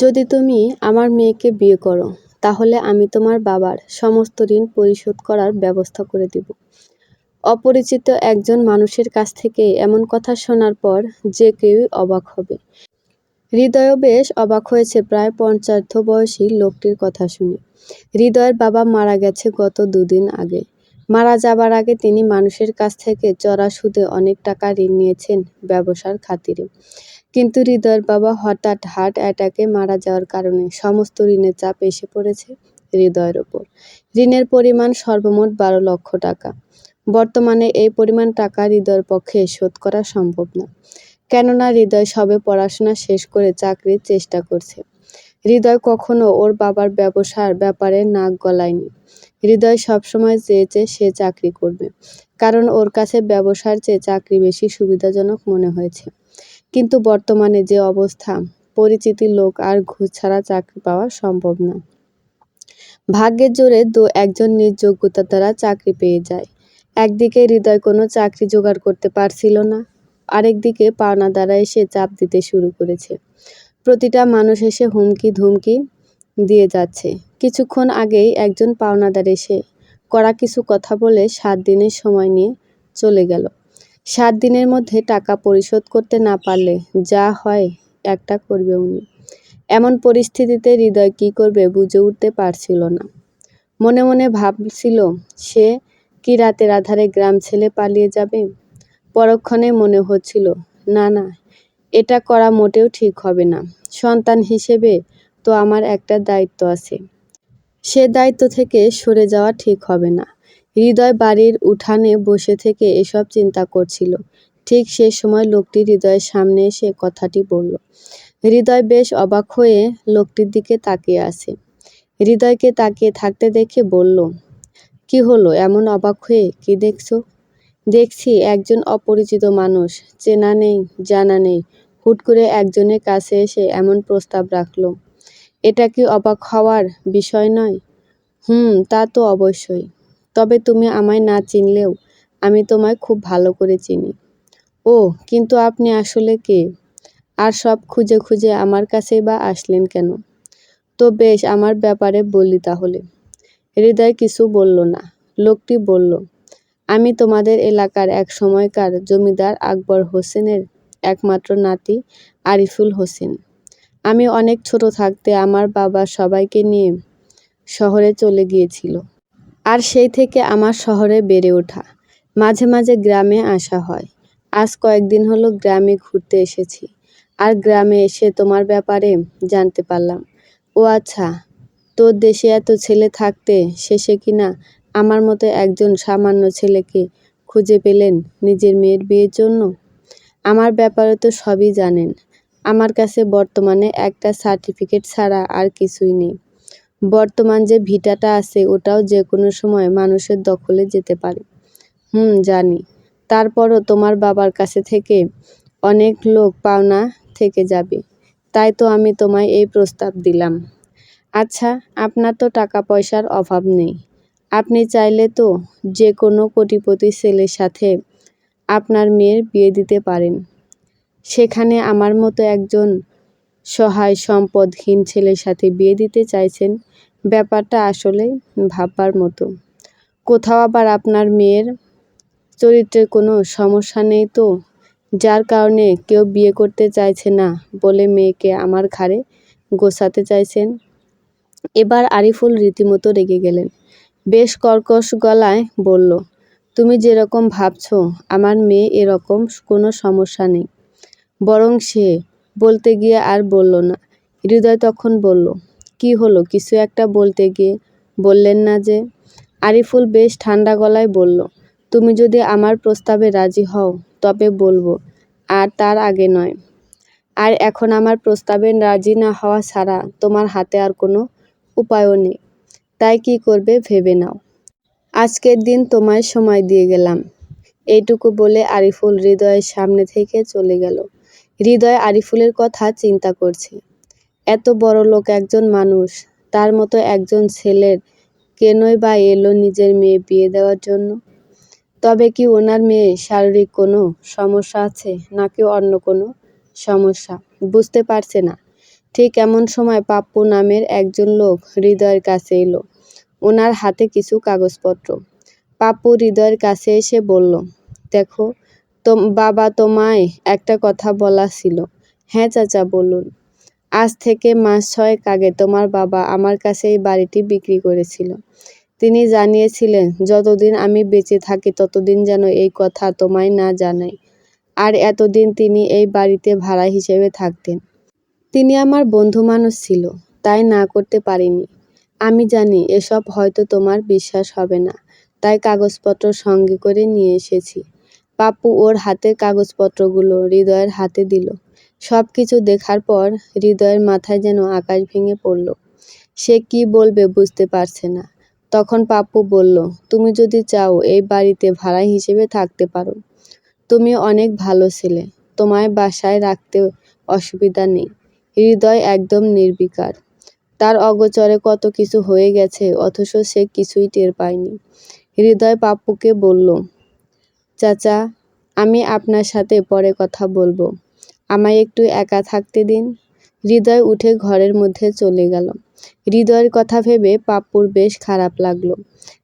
যদি তুমি আমার মেয়েকে বিয়ে করো, তাহলে আমি তোমার বাবার সমস্ত ঋণ পরিশোধ করার ব্যবস্থা করে দিব। অপরিচিত একজন মানুষের কাছ থেকে এমন কথা শোনার পর যে কেউই অবাক হবে। হৃদয়ও বেশ অবাক হয়েছে প্রায় পঞ্চার্ধ বয়সী লোকটির কথা শুনে। হৃদয়ের বাবা মারা গেছে গত 2 দিন আগে। মারা যাবার আগে তিনি মানুষের কাছ থেকে চড়া সুদে অনেক টাকা ঋণ নিয়েছেন ব্যবসার খাতিরে। কিন্তু হৃদয়ের বাবা হঠাৎ হার্ট অ্যাটাকে মারা যাওয়ার কারণে সমস্ত ঋণের চাপ এসে পড়েছে হৃদয়ের ওপর। ঋণের পরিমাণ সর্বমোট 12 লক্ষ টাকা। বর্তমানে এই পরিমাণ টাকা হৃদয়ের পক্ষে শোধ করা সম্ভব না, কেননা হৃদয় সবে পড়াশোনা শেষ করে চাকরির চেষ্টা করছে। হৃদয় কখনো ওর বাবার ব্যবসার ব্যাপারে নাক গলায়নি। হৃদয় সবসময় চেয়েছে সে চাকরি করবে, কারণ ওর কাছে ব্যবসার চেয়ে চাকরি বেশি সুবিধাজনক মনে হয়েছে। কিন্তু বর্তমানে যে অবস্থা, পরিচিতি লোক আর ঘুষ ছাড়া চাকরি পাওয়া সম্ভব না। ভাগ্যের জোরে একজন নিজ যোগ্যতার দ্বারা চাকরি পেয়ে যায়। একদিকে হৃদয় কোনো চাকরি জোগাড় করতে পারছিল না, আরেকদিকে পাওনাদাররা এসে চাপ দিতে শুরু করেছে। প্রতিটা মানুষ এসে হুমকি ধুমকি দিয়ে যাচ্ছে। কিছুক্ষণ আগেই একজন পাওনাদার এসে কড়া কিছু কথা বলে 7 দিনের সময় নিয়ে চলে গেল। 7 দিনের মধ্যে টাকা পরিশোধ করতে না পারলে যা হয় একটা করবে উনি। এমন পরিস্থিতিতে হৃদয় কী করবে বুঝে উঠতে পারছিল না। মনে মনে ভাবছিল সে কি রাতের আধারে গ্রাম ছেড়ে পালিয়ে যাবে। পরক্ষণে মনে হচ্ছিল, না না, এটা করা মোটেও ঠিক হবে না। সন্তান হিসেবে তো আমার একটা দায়িত্ব আছে, সে দায়িত্ব থেকে সরে যাওয়া ঠিক হবে না। হৃদয় বাড়ির উঠানে বসে থেকে এসব চিন্তা করছিল। ঠিক সে সময় লোকটি হৃদয়ের সামনে এসে কথাটি বলল। হৃদয় বেশ অবাক হয়ে লোকটির দিকে তাকিয়ে আছে। হৃদয়কে তাকিয়ে থাকতে দেখে বলল, কি হলো এমন অবাক হয়ে, কি দেখছো? দেখছি একজন অপরিচিত মানুষ, চেনা নেই জানা নেই, হুট করে একজনের কাছে এসে এমন প্রস্তাব রাখলো। এটা কি অবাক হওয়ার বিষয় নয়? তা তো অবশ্যই। তবে তুমি আমায় না চিনলেও আমি তোমায় খুব ভালো করে চিনি। ও, কিন্তু আপনি আসলে কে? আর সব খুঁজে খুঁজে আমার কাছেই বা আসলেন কেন? তো বেশ, আমার ব্যাপারে বলি তাহলে। হৃদয় কিছু বলল না। লোকটি বলল, আমি তোমাদের এলাকার এক সময়কার জমিদার আকবর হোসেনের একমাত্র নাতি আরিফুল হোসেন। আমি অনেক ছোট থাকতে আমার বাবা সবাইকে নিয়ে শহরে চলে গিয়েছিল, আর সেই থেকে আমার শহরে বেড়ে ওঠা। মাঝে মাঝে গ্রামে আসা হয়। আজ কয়েকদিন হলো গ্রামে ঘুরতে এসেছি, আর গ্রামে এসে তোমার ব্যাপারে জানতে পারলাম। ও আচ্ছা, তোর দেশে এত ছেলে থাকতে শেষে কিনা আমার মতো একজন সামান্য ছেলেকে খুঁজে পেলেন নিজের মেয়ের বিয়ের জন্য। আমার ব্যাপারে তো সবই জানেন। আমার কাছে বর্তমানে একটা সার্টিফিকেট ছাড়া আর কিছুই নেই। বর্তমান যে ভিটাটা আছে ওটাও যে কোনো সময় মানুষের দখলে যেতে পারে। জানি। তারপরও তোমার বাবার কাছে থেকে অনেক লোক পাওনা থেকে যাবে, তাই তো আমি তোমায় এই প্রস্তাব দিলাম। আচ্ছা, আপনার তো টাকা পয়সার অভাব নেই। আপনি চাইলে তো যে কোনো কোটিপতি ছেলের সাথে আপনার মেয়ের বিয়ে দিতে পারেন। সেখানে আমার মতো একজন সহায় সম্পদহীন ছেলের সাথে বিয়ে দিতে চাইছেন। ব্যাপারটা আসলেই ভাববার মতো। কোথাও আবার আপনার মেয়ের চরিত্রের কোনো সমস্যা নেই তো, যার কারণে কেউ বিয়ে করতে চাইছে না বলে মেয়েকে আমার ঘাড়ে গোছাতে চাইছেন? এবার আরিফুল রীতিমতো রেগে গেলেন। বেশ কর্কশ গলায় বলল, তুমি যেরকম ভাবছো আমার মেয়ে এরকম কোনো সমস্যা নেই। বরং সে, বলতে গিয়ে আর বলল না। হৃদয় তখন বলল, কি হলো, কিছু একটা বলতে গিয়ে বললেন না যে? আরিফুল বেশ ঠান্ডা গলায় বলল, তুমি যদি আমার প্রস্তাবে রাজি হও তবে বলবো, আর তার আগে নয়। আর এখন আমার প্রস্তাবে রাজি না হওয়া ছাড়া তোমার হাতে আর কোনো উপায়ও নেই। তাই কি করবে ভেবে নাও। আজকের দিন তোমায় সময় দিয়ে গেলাম। এইটুকু বলে আরিফুল হৃদয়ের সামনে থেকে চলে গেল। হৃদয় আরিফুলের কথা চিন্তা করছে। এত বড়লোক একজন মানুষ, তার মতো একজন ছেলের কেনই বা এলো নিজের মেয়ে বিয়ে দেওয়ার জন্য? তবে কি ওনার মেয়ে শারীরিক কোনো সমস্যা আছে, নাকি অন্য কোনো সমস্যা? বুঝতে পারছে না। ঠিক এমন সময় পাপ্পু নামের একজন লোক হৃদয়ের কাছে এলো। ওনার হাতে কিছু কাগজপত্র। পাপ্পু হৃদয়ের কাছে এসে বলল, দেখো, বাবা তোমায় একটা কথা বলা ছিল। হ্যাঁ চাচা, বলুন। আজ থেকে মাস 6 আগে তোমার বাবা আমার কাছে এই বাড়িটি বিক্রি করেছিল। তিনি জানিয়েছিলেন যতদিন আমি বেঁচে থাকি ততদিন যেন এই কথা তোমায় না জানাই। আর এতদিন তিনি এই বাড়িতে ভাড়া হিসেবে থাকতেন। তিনি আমার বন্ধু মানুষ ছিল, তাই না করতে পারিনি। আমি জানি এসব হয়তো তোমার বিশ্বাস হবে না, তাই কাগজপত্র সঙ্গে করে নিয়ে এসেছি। পাপ্পু ওর হাতের কাগজপত্রগুলো হৃদয়ের হাতে দিল। সব কিছু দেখার পর হৃদয়ের মাথায় যেন আকাশ ভেঙে পড়ল। সে কি বলবে বুঝতে পারছে না। তখন পাপ্পু বলল, তুমি যদি চাও এই বাড়িতে ভাড়া হিসেবে থাকতে পারো। তুমি অনেক ভালো ছেলে, তোমায় বাসায় রাখতে অসুবিধা নেই। হৃদয় একদম নির্বিকার। তার অগোচরে কত কিছু হয়ে গেছে, অথচ সে কিছুই টের পায়নি। হৃদয় পাপ্পুকে বলল, চাচা, আমি আপনার সাথে পরে কথা বলবো। আমায় একটু একা থাকতে দিন। হৃদয় উঠে ঘরের মধ্যে চলে গেল। হৃদয়ের কথা ভেবে পাপ্পুর বেশ খারাপ লাগলো।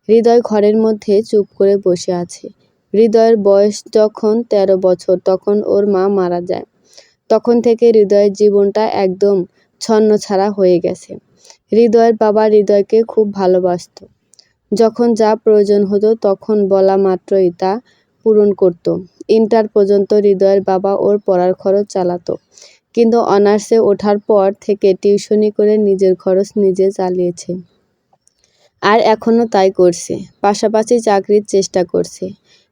হৃদয় ঘরের মধ্যে চুপ করে বসে আছে। হৃদয়ের বয়স যখন 13 বছর তখন ওর মা মারা যায়। তখন থেকে হৃদয়ের জীবনটা একদম ছন্নছাড়া হয়ে গেছে। হৃদয়ের বাবা হৃদয়কে খুব ভালোবাসতো। যখন যা প্রয়োজন হতো তখন বলা মাত্রই তা পূরণ করত। ইন্টার পর্যন্ত হৃদয়ের বাবা ওর পড়ার খরচ চালাতো, কিন্তু অনার্সে ওঠার পর থেকে টিউশনি করে নিজের খরচ নিজে চালিয়েছে। আর এখনও তাই করছে, পাশাপাশি চাকরির চেষ্টা করছে।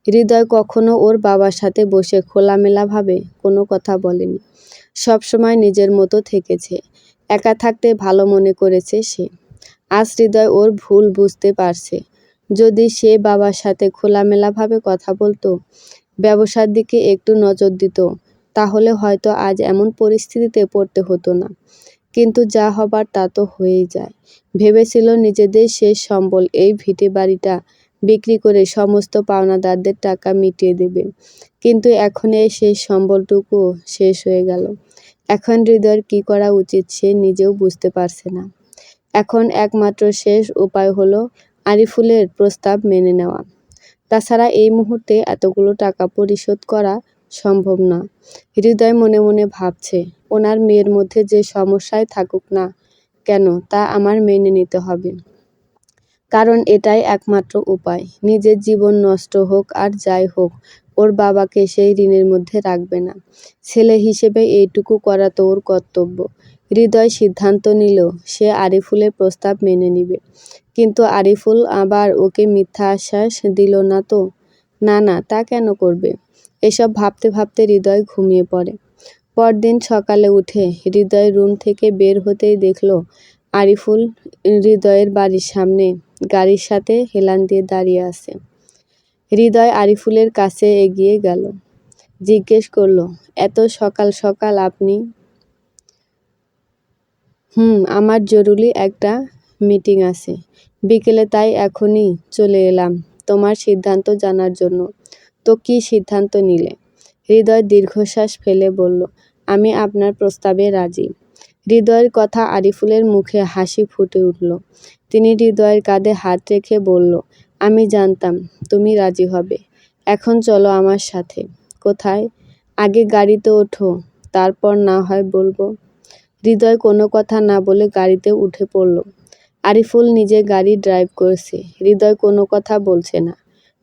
হৃদয় কখনো ওর বাবার সাথে বসে খোলামেলাভাবে কোনো কথা বলেনি। সবসময় নিজের মতো থেকেছে, একা থাকতে ভালো মনে করেছে সে। আজ হৃদয় ওর ভুল বুঝতে পারছে। যদি সে বাবার সাথে খোলামেলাভাবে কথা বলতো, ব্যবসার দিকে একটু নজর দিত, তাহলে হয়তো আজ এমন পরিস্থিতিতে পড়তে হতো না। কিন্তু যা হবার তা তো হয়েই যায়। ভেবেছিল নিজেদের শেষ সম্বল এই ভিটে বাড়িটা বিক্রি করে সমস্ত পাওনাদারদের টাকা মিটিয়ে দেবে, কিন্তু এখন এই শেষ সম্বলটুকুও শেষ হয়ে গেল। এখন হৃদয়ের কী করা উচিত সে নিজেও বুঝতে পারছে না। এখন একমাত্র শেষ উপায় হলো আরিফুলের প্রস্তাব মেনে নেওয়া। তাছাড়া এই মুহূর্তে এতগুলো টাকা পরিশোধ করা সম্ভব না। হৃদয় মনে মনে ভাবছে, ওনার মেয়ের মধ্যে যে সমস্যায় থাকুক না কেন তা আমার মেনে নিতে হবে, কারণ এটাই একমাত্র উপায়। নিজের জীবন নষ্ট হোক আর যাই হোক, ওর বাবাকে সেই ঋণের মধ্যে রাখবে না। ছেলে হিসেবে এইটুকু করা তো ওর কর্তব্য। হৃদয় সিদ্ধান্ত নিল সে আরিফুলের প্রস্তাব মেনে নিবে। কিন্তু আরিফুল আবার ওকে মিথ্যা আশ্বাস দিল না তো? না না, তা কেন করবে? এসব ভাবতে ভাবতে হৃদয় ঘুমিয়ে পড়ে। পরদিন সকালে উঠে হৃদয় রুম থেকে বের হতেই দেখল আরিফুল হৃদয়ের বাড়ির সামনে গাড়ির সাথে হেলান দিয়ে দাঁড়িয়ে আছে। হৃদয় আরিফুলের কাছে এগিয়ে গেল, জিজ্ঞেস করল, এত সকাল সকাল আপনি? আমার জরুরি একটা মিটিং আছে বিকেলে, তাই এখনই চলে এলাম তোমার সিদ্ধান্ত জানার জন্য। তো কী সিদ্ধান্ত নিলে? হৃদয় দীর্ঘশ্বাস ফেলে বলল, আমি আপনার প্রস্তাবে রাজি। হৃদয়ের কথা আরিফুলের মুখে হাসি ফুটে উঠল। তিনি হৃদয়ের কাঁধে হাত রেখে বলল, আমি জানতাম তুমি রাজি হবে। এখন চলো আমার সাথে। কোথায়? আগে গাড়িতে ওঠো, তারপর না হয় বলবো। হৃদয় কোনো কথা না বলে গাড়িতে উঠে পড়ল। আরিফুল নিজে গাড়ি ড্রাইভ করছে। হৃদয় কোনো কথা বলছে না,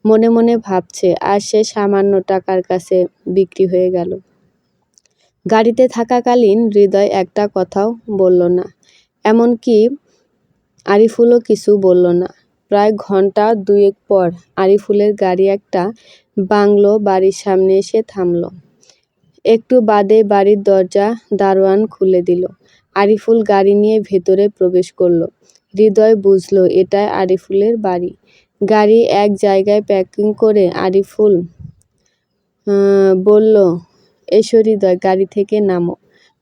মনে মনে ভাবছে আর সে সামান্য টাকার কাছে বিক্রি হয়ে গেল। গাড়িতে থাকাকালীন হৃদয় একটা কথাও বলল না, এমনকি আরিফুলও কিছু বলল না। প্রায় ঘন্টা দুয়েক পর আরিফুলের গাড়ি একটা বাংলো বাড়ির সামনে এসে থামল। একটু বাদে বাড়ির দরজা দারোয়ান খুলে দিল। আরিফুল গাড়ি নিয়ে ভেতরে প্রবেশ করল। হৃদয় বুঝল এটাই আরিফুলের বাড়ি। গাড়ি এক জায়গায় পার্কিং করে আরিফুল বলল, এসো হৃদয়, গাড়ি থেকে নামো।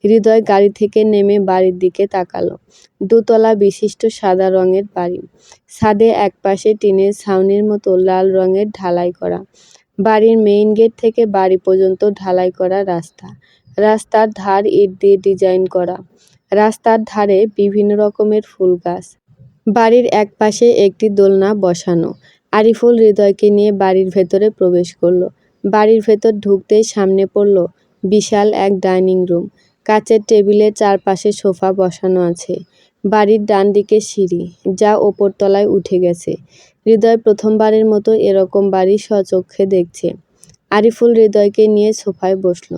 হৃদয় গাড়ি থেকে নেমে বাড়ির দিকে তাকালো। দোতলা বিশিষ্ট সাদা রঙের বাড়ি। ছাদে একপাশে টিনের ছাউনির মতো লাল রঙের ঢালাই করা। বাড়ির মেইন গেট থেকে বাড়ি পর্যন্ত ঢালাই করা রাস্তা। রাস্তার ধার ইট দিয়ে ডিজাইন করা। রাস্তার ধারে বিভিন্ন রকমের ফুল গাছ। বাড়ির একপাশে একটি দোলনা বসানো। আরিফুল হৃদয়কে নিয়ে বাড়ির ভেতরে প্রবেশ করলো। বাড়ির ভেতর ঢুকতেই সামনে পড়ল বিশাল এক ডাইনিং রুম। কাচের টেবিলের চারপাশে সোফা বসানো আছে। বাড়ির ডান দিকে সিঁড়ি, যা ওপরতলায় উঠে গেছে। হৃদয় প্রথমবারের মতো এরকম বাড়ি স্বচক্ষে দেখছে। আরিফুল হৃদয়কে নিয়ে সোফায় বসল।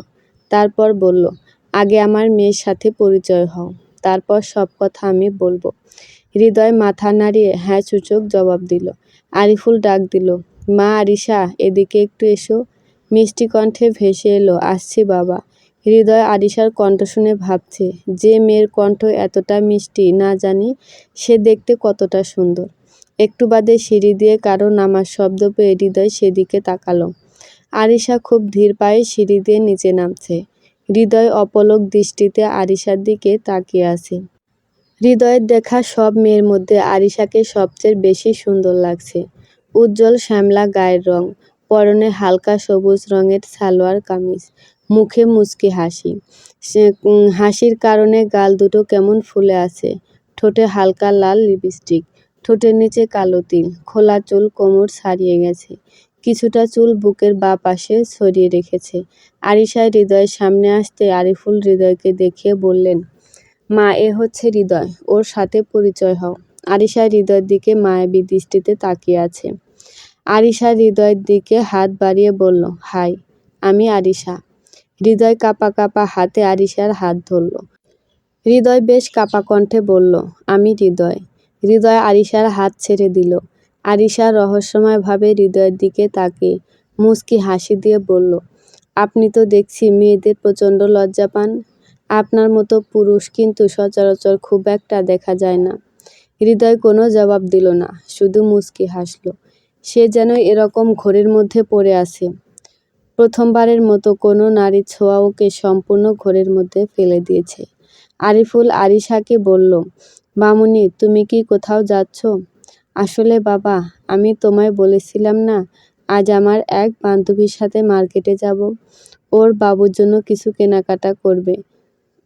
তারপর বলল, আগে আমার মেয়ের সাথে পরিচয় হও, তারপর সব কথা আমি বলবো। হৃদয় মাথা নাড়িয়ে হ্যাঁ সূচক জবাব দিল। আরিফুল ডাক দিল, মা আরিশা, এদিকে একটু এসো। মিষ্টি কণ্ঠে ভেসে এলো, আসছি বাবা। হৃদয় আরিশার কণ্ঠ শুনে ভাবছে, যে মেয়ের কণ্ঠ এতটা মিষ্টি না জানি সে দেখতে কতটা সুন্দর। একটু বাদে সিঁড়ি দিয়ে কারো নামার শব্দ পেয়ে হৃদয় সেদিকে তাকালো। আরিশা খুব ধীর পায়ে সিঁড়ি দিয়ে নিচে নামছে। হৃদয় অপলক দৃষ্টিতে আরিশার দিকে তাকিয়ে আছে। হৃদয়ের দেখা সব মেয়ের মধ্যে আরিশাকে সবচেয়ে বেশি সুন্দর লাগছে। উজ্জ্বল শ্যামলা গায়ের রং, পরনে হালকা সবুজ রঙের সালোয়ার কামিজ, মুখে মুচকি হাসি। হাসির কারণে গাল দুটো কেমন ফুলে আছে। ঠোঁটে হালকা লাল লিপস্টিক, ঠোঁটের নিচে কালো তিল, খোলা চুল কোমর ছাড়িয়ে গেছে। কিছুটা চুল বুকের বাঁ পাশে ছড়িয়ে রেখেছে। আরিশা হৃদয়ের সামনে আসতে আরিফুল হৃদয়কে দেখিয়ে বললেন, মা, এ হচ্ছে হৃদয়, ওর সাথে পরিচয় হও। আরিশা হৃদয়ের দিকে মায়াবী দৃষ্টিতে তাকিয়ে আছে। আরিশা হৃদয়ের দিকে হাত বাড়িয়ে বলল, হাই, আমি আরিশা। হৃদয় কাঁপা কাঁপা হাতে আরিশার হাত ধরল। হৃদয় বেশ কাঁপা কণ্ঠে বলল, আমি হৃদয়। হৃদয় আরিশার হাত ছেড়ে দিল। আরিশা রহস্যময়ভাবে হৃদয়ের দিকে তাকিয়ে মুচকি হাসি দিয়ে বলল, আপনি তো দেখছি মেয়েদের প্রচণ্ড লজ্জা পান। আপনার মতো পুরুষ কিন্তু সচরাচর খুব একটা দেখা যায় না। হৃদয় কোনো জবাব দিল না, শুধু মুচকি হাসল। সে যেন এরকম ঘোরের মধ্যে পড়ে আছে। প্রথমবারের মতো কোনো নারীর ছোঁয়া ওকে সম্পূর্ণ ঘোরের মধ্যে ফেলে দিয়েছে। আরিফুল আরিশাকে বলল, মামুনি, তুমি কি কোথাও যাচ্ছ? আসলে বাবা, আমি তোমায় বলেছিলাম না আজ আমার এক বান্ধবীর সাথে মার্কেটে যাব। ওর বাবুর জন্য কিছু কেনাকাটা করবে,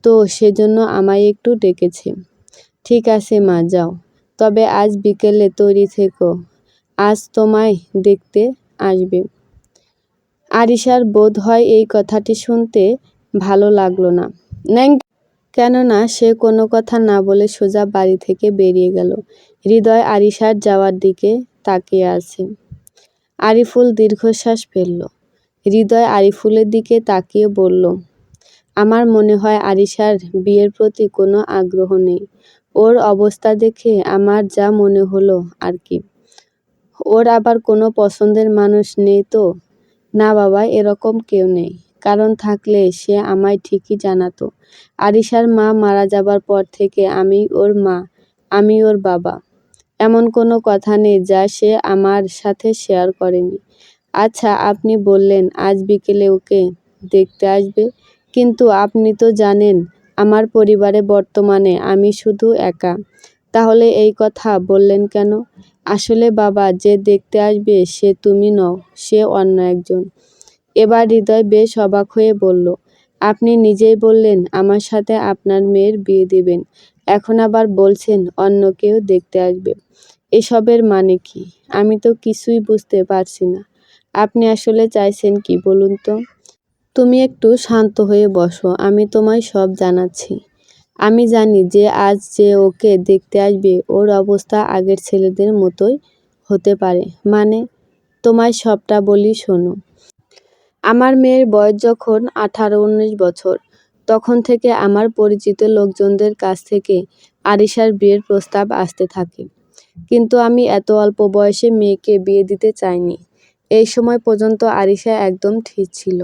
তো সেজন্য আমায় একটু ডেকেছে। ঠিক আছে মা, যাও। তবে আজ বিকেলে তৈরি থেকো, আজ তোমায় দেখতে আসবে। আরিশার বোধ হয় এই কথাটি শুনতে ভালো লাগলো না, কেননা সে কোনো কথা না বলে সোজা বাড়ি থেকে বেরিয়ে গেল। হৃদয় আরিশার যাওয়ার দিকে তাকিয়ে আছে। আরিফুল দীর্ঘশ্বাস ফেলল। হৃদয় আরিফুলের দিকে তাকিয়ে বলল, আমার মনে হয় আরিশার বিয়ের প্রতি কোনো আগ্রহ নেই। ওর অবস্থা দেখে আমার যা মনে হলো আর কি। ওর আবার কোনো পছন্দের মানুষ নেই তো? না বাবা, এরকম কেউ নেই। কারণ থাকলে সে আমায় ঠিকই জানাতো। আরিশার মা মারা যাবার পর থেকে আমি ওর মা, আমি ওর বাবা, এমন কোনো কথা নেই যা সে আমার সাথে শেয়ার করেনি। আচ্ছা, আপনি বললেন আজ বিকেলে ওকে দেখতে আসবে, কিন্তু আপনি তো জানেন আমার পরিবারে বর্তমানে আমি শুধু একা। তাহলে এই কথা বললেন কেন? আসলে বাবা, যে দেখতে আসবে সে তুমি নও, সে অন্য একজন। এবার হৃদয় বেশ অবাক হয়ে বলল, আপনি নিজেই বললেন আমার সাথে আপনার মেয়ের বিয়ে দিবেন, এখন আবার বলছেন অন্য কেউ দেখতে আসবে। এসবের মানে কি? আমি তো কিছুই বুঝতে পারছি না। আপনি আসলে চাইছেন কি বলুন তো? তুমি একটু শান্ত হয়ে বসো, আমি তোমায় সব জানাচ্ছি। আমি জানি যে আজ যে ওকে দেখতে আসবে ওর অবস্থা আগের ছেলেদের মতোই হতে পারে। মানে, তোমায় সবটা বলি শোনো। আমার মেয়ের বয়স যখন 18-19 বছর, তখন থেকে আমার পরিচিত লোকজনদের কাছ থেকে আরিশার বিয়ের প্রস্তাব আসতে থাকে। কিন্তু আমি এত অল্প বয়সে মেয়েকে বিয়ে দিতে চাইনি। এই সময় পর্যন্ত আরিশা একদম ঠিক ছিল।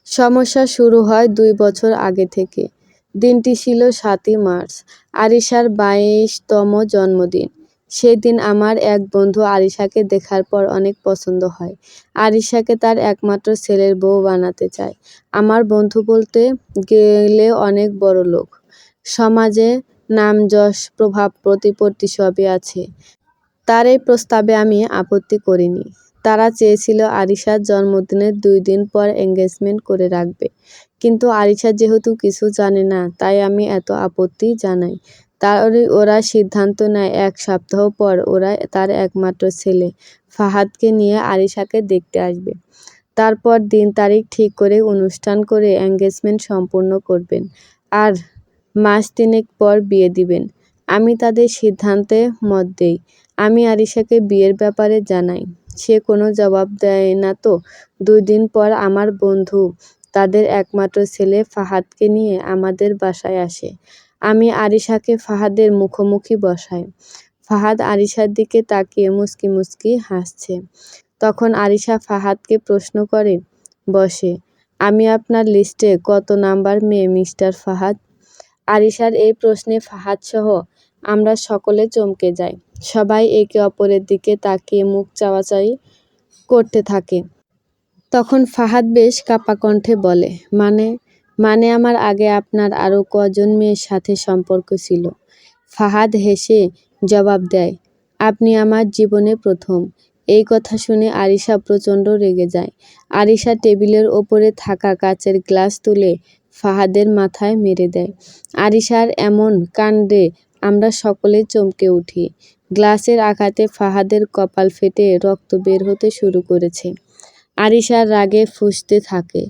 সমস্যা শুরু হয় 2 বছর আগে থেকে। দিনটি ছিল 7ই মার্চ, আরিশার 22তম জন্মদিন। সেদিন আমার এক বন্ধু আরিশাকে দেখার পর অনেক পছন্দ হয়। আরিশাকে তার একমাত্র ছেলের বউ বানাতে চায়। আমার বন্ধু বলতে গেলে অনেক বড় লোক, সমাজে নাম যশ প্রভাব প্রতিপত্তি সবই আছে। তার এই প্রস্তাবে আমি আপত্তি করিনি। তারা চেয়েছিল আরিশার জন্মদিনের 2 দিন পর এঙ্গেজমেন্ট করে রাখবে। কিন্তু আরিশা যেহেতু কিছু জানে না, তাই আমি এত আপত্তি জানাই। তারপরে ওরা সিদ্ধান্ত নেয় ১ সপ্তাহ পর ওরা তার একমাত্র ছেলে ফাহাদকে নিয়ে আরিশাকে দেখতে আসবে। তারপর দিন তারিখ ঠিক করে অনুষ্ঠান করে এঙ্গেজমেন্ট সম্পূর্ণ করবেন। আর মাস ৩ পর বিয়ে দিবেন। আমি তাদের সিদ্ধান্তে মত দেই। আমি আরিশাকে বিয়ের ব্যাপারে জানাই। সে কোনো জবাব দেয় না তো ২ দিন পর আমার বন্ধু তাদের একমাত্র ছেলে ফাহাদকে নিয়ে আমাদের বাসায় আসে। আমি আরিশাকে ফাহাদের মুখোমুখি বসাই। ফাহাদ আরিশার দিকে তাকিয়ে মুচকি মুচকি হাসছে। তখন আরিশা ফাহাদকে প্রশ্ন করে বসে, আমি আপনার লিস্টে কত নাম্বার মেয়ে মিস্টার ফাহাদ? আরিশার এই প্রশ্নে ফাহাদসহ আমরা সকলে চমকে যাই। সবাই একে অপরের দিকে তাকিয়ে মুখ চাওয়াচাওয়ি করতে থাকে। তখন ফাহাদ বেশ কাঁপা কণ্ঠে বলে, মানে আমার আগে আপনার আরও কজন মেয়ের সাথে সম্পর্ক ছিল? ফাহাদ হেসে জবাব দেয়, আপনি আমার জীবনে প্রথম। এই কথা শুনে আরিশা প্রচণ্ড রেগে যায়। আরিশা টেবিলের ওপরে থাকা কাচের গ্লাস তুলে ফাহাদের মাথায় মেরে দেয়। আরিশার এমন কাণ্ডে আমরা সকলে চমকে উঠি। গ্লাসের আঘাতে ফাহাদের কপাল ফেটে রক্ত বের হতে শুরু করেছে। আরিশা রাগে ফুঁসতে থাকে।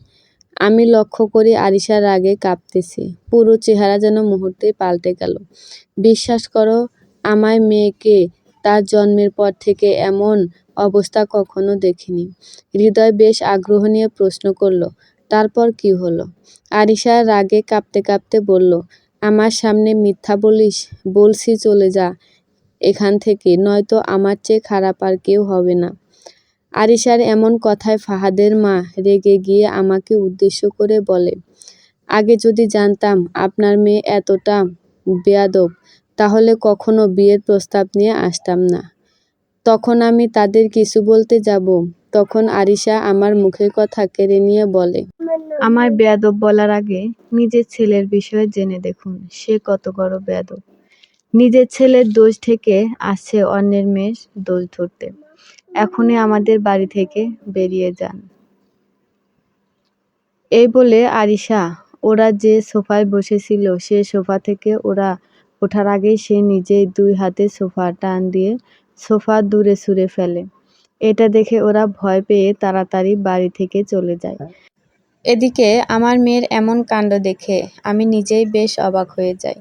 আমি লক্ষ্য করি আরিশা রাগে কাঁপতেছে। পুরো চেহারা যেন মুহূর্তেই পাল্টে গেল। বিশ্বাস করো, আমার মেয়েকে তার জন্মের পর থেকে এমন অবস্থা কখনো দেখিনি। হৃদয় বেশ আগ্রহ নিয়ে প্রশ্ন করল, তারপর কি হলো? আরিশা রাগে কাঁপতে কাঁপতে বলল, আমার সামনে মিথ্যা বলিস? বলছি চলে যা এখান থেকে, নয়তো আমার চেয়ে খারাপ আর কেউ হবে না। আরিশার এমন কথায় ফাহাদের মা রেগে গিয়ে আমাকে উদ্দেশ্য করে বলে, আগে যদি জানতাম আপনার মেয়ে এতটা বেয়াদব, তাহলে কখনো বিয়ের প্রস্তাব নিয়ে আসতাম না। তখন আমি তাদের কিছু বলতে যাব, তখন আরিশা আমার মুখের কথা কেড়ে নিয়ে বলে, আমায় বেয়াদব বলার আগে নিজের ছেলের বিষয়ে জেনে দেখুন সে কত বড় বেয়াদব। নিজের ছেলের দোষ থেকে আসছে অন্যের মেয়ের দোষ ধরতে। এখনই আমাদের বাড়ি থেকে বেরিয়ে যান। এই বলে আরিশা ওরা যে সোফায় বসেছিল সে সোফা থেকে ওরা ওঠার আগেই সে নিজেই ২ হাতে সোফা টান দিয়ে সোফা দূরে ছুঁড়ে ফেলে। এটা দেখে ওরা ভয় পেয়ে তাড়াতাড়ি বাড়ি থেকে চলে যায়। এদিকে আমার মেয়ের এমন কাণ্ড দেখে আমি নিজেই বেশ অবাক হয়ে যাই।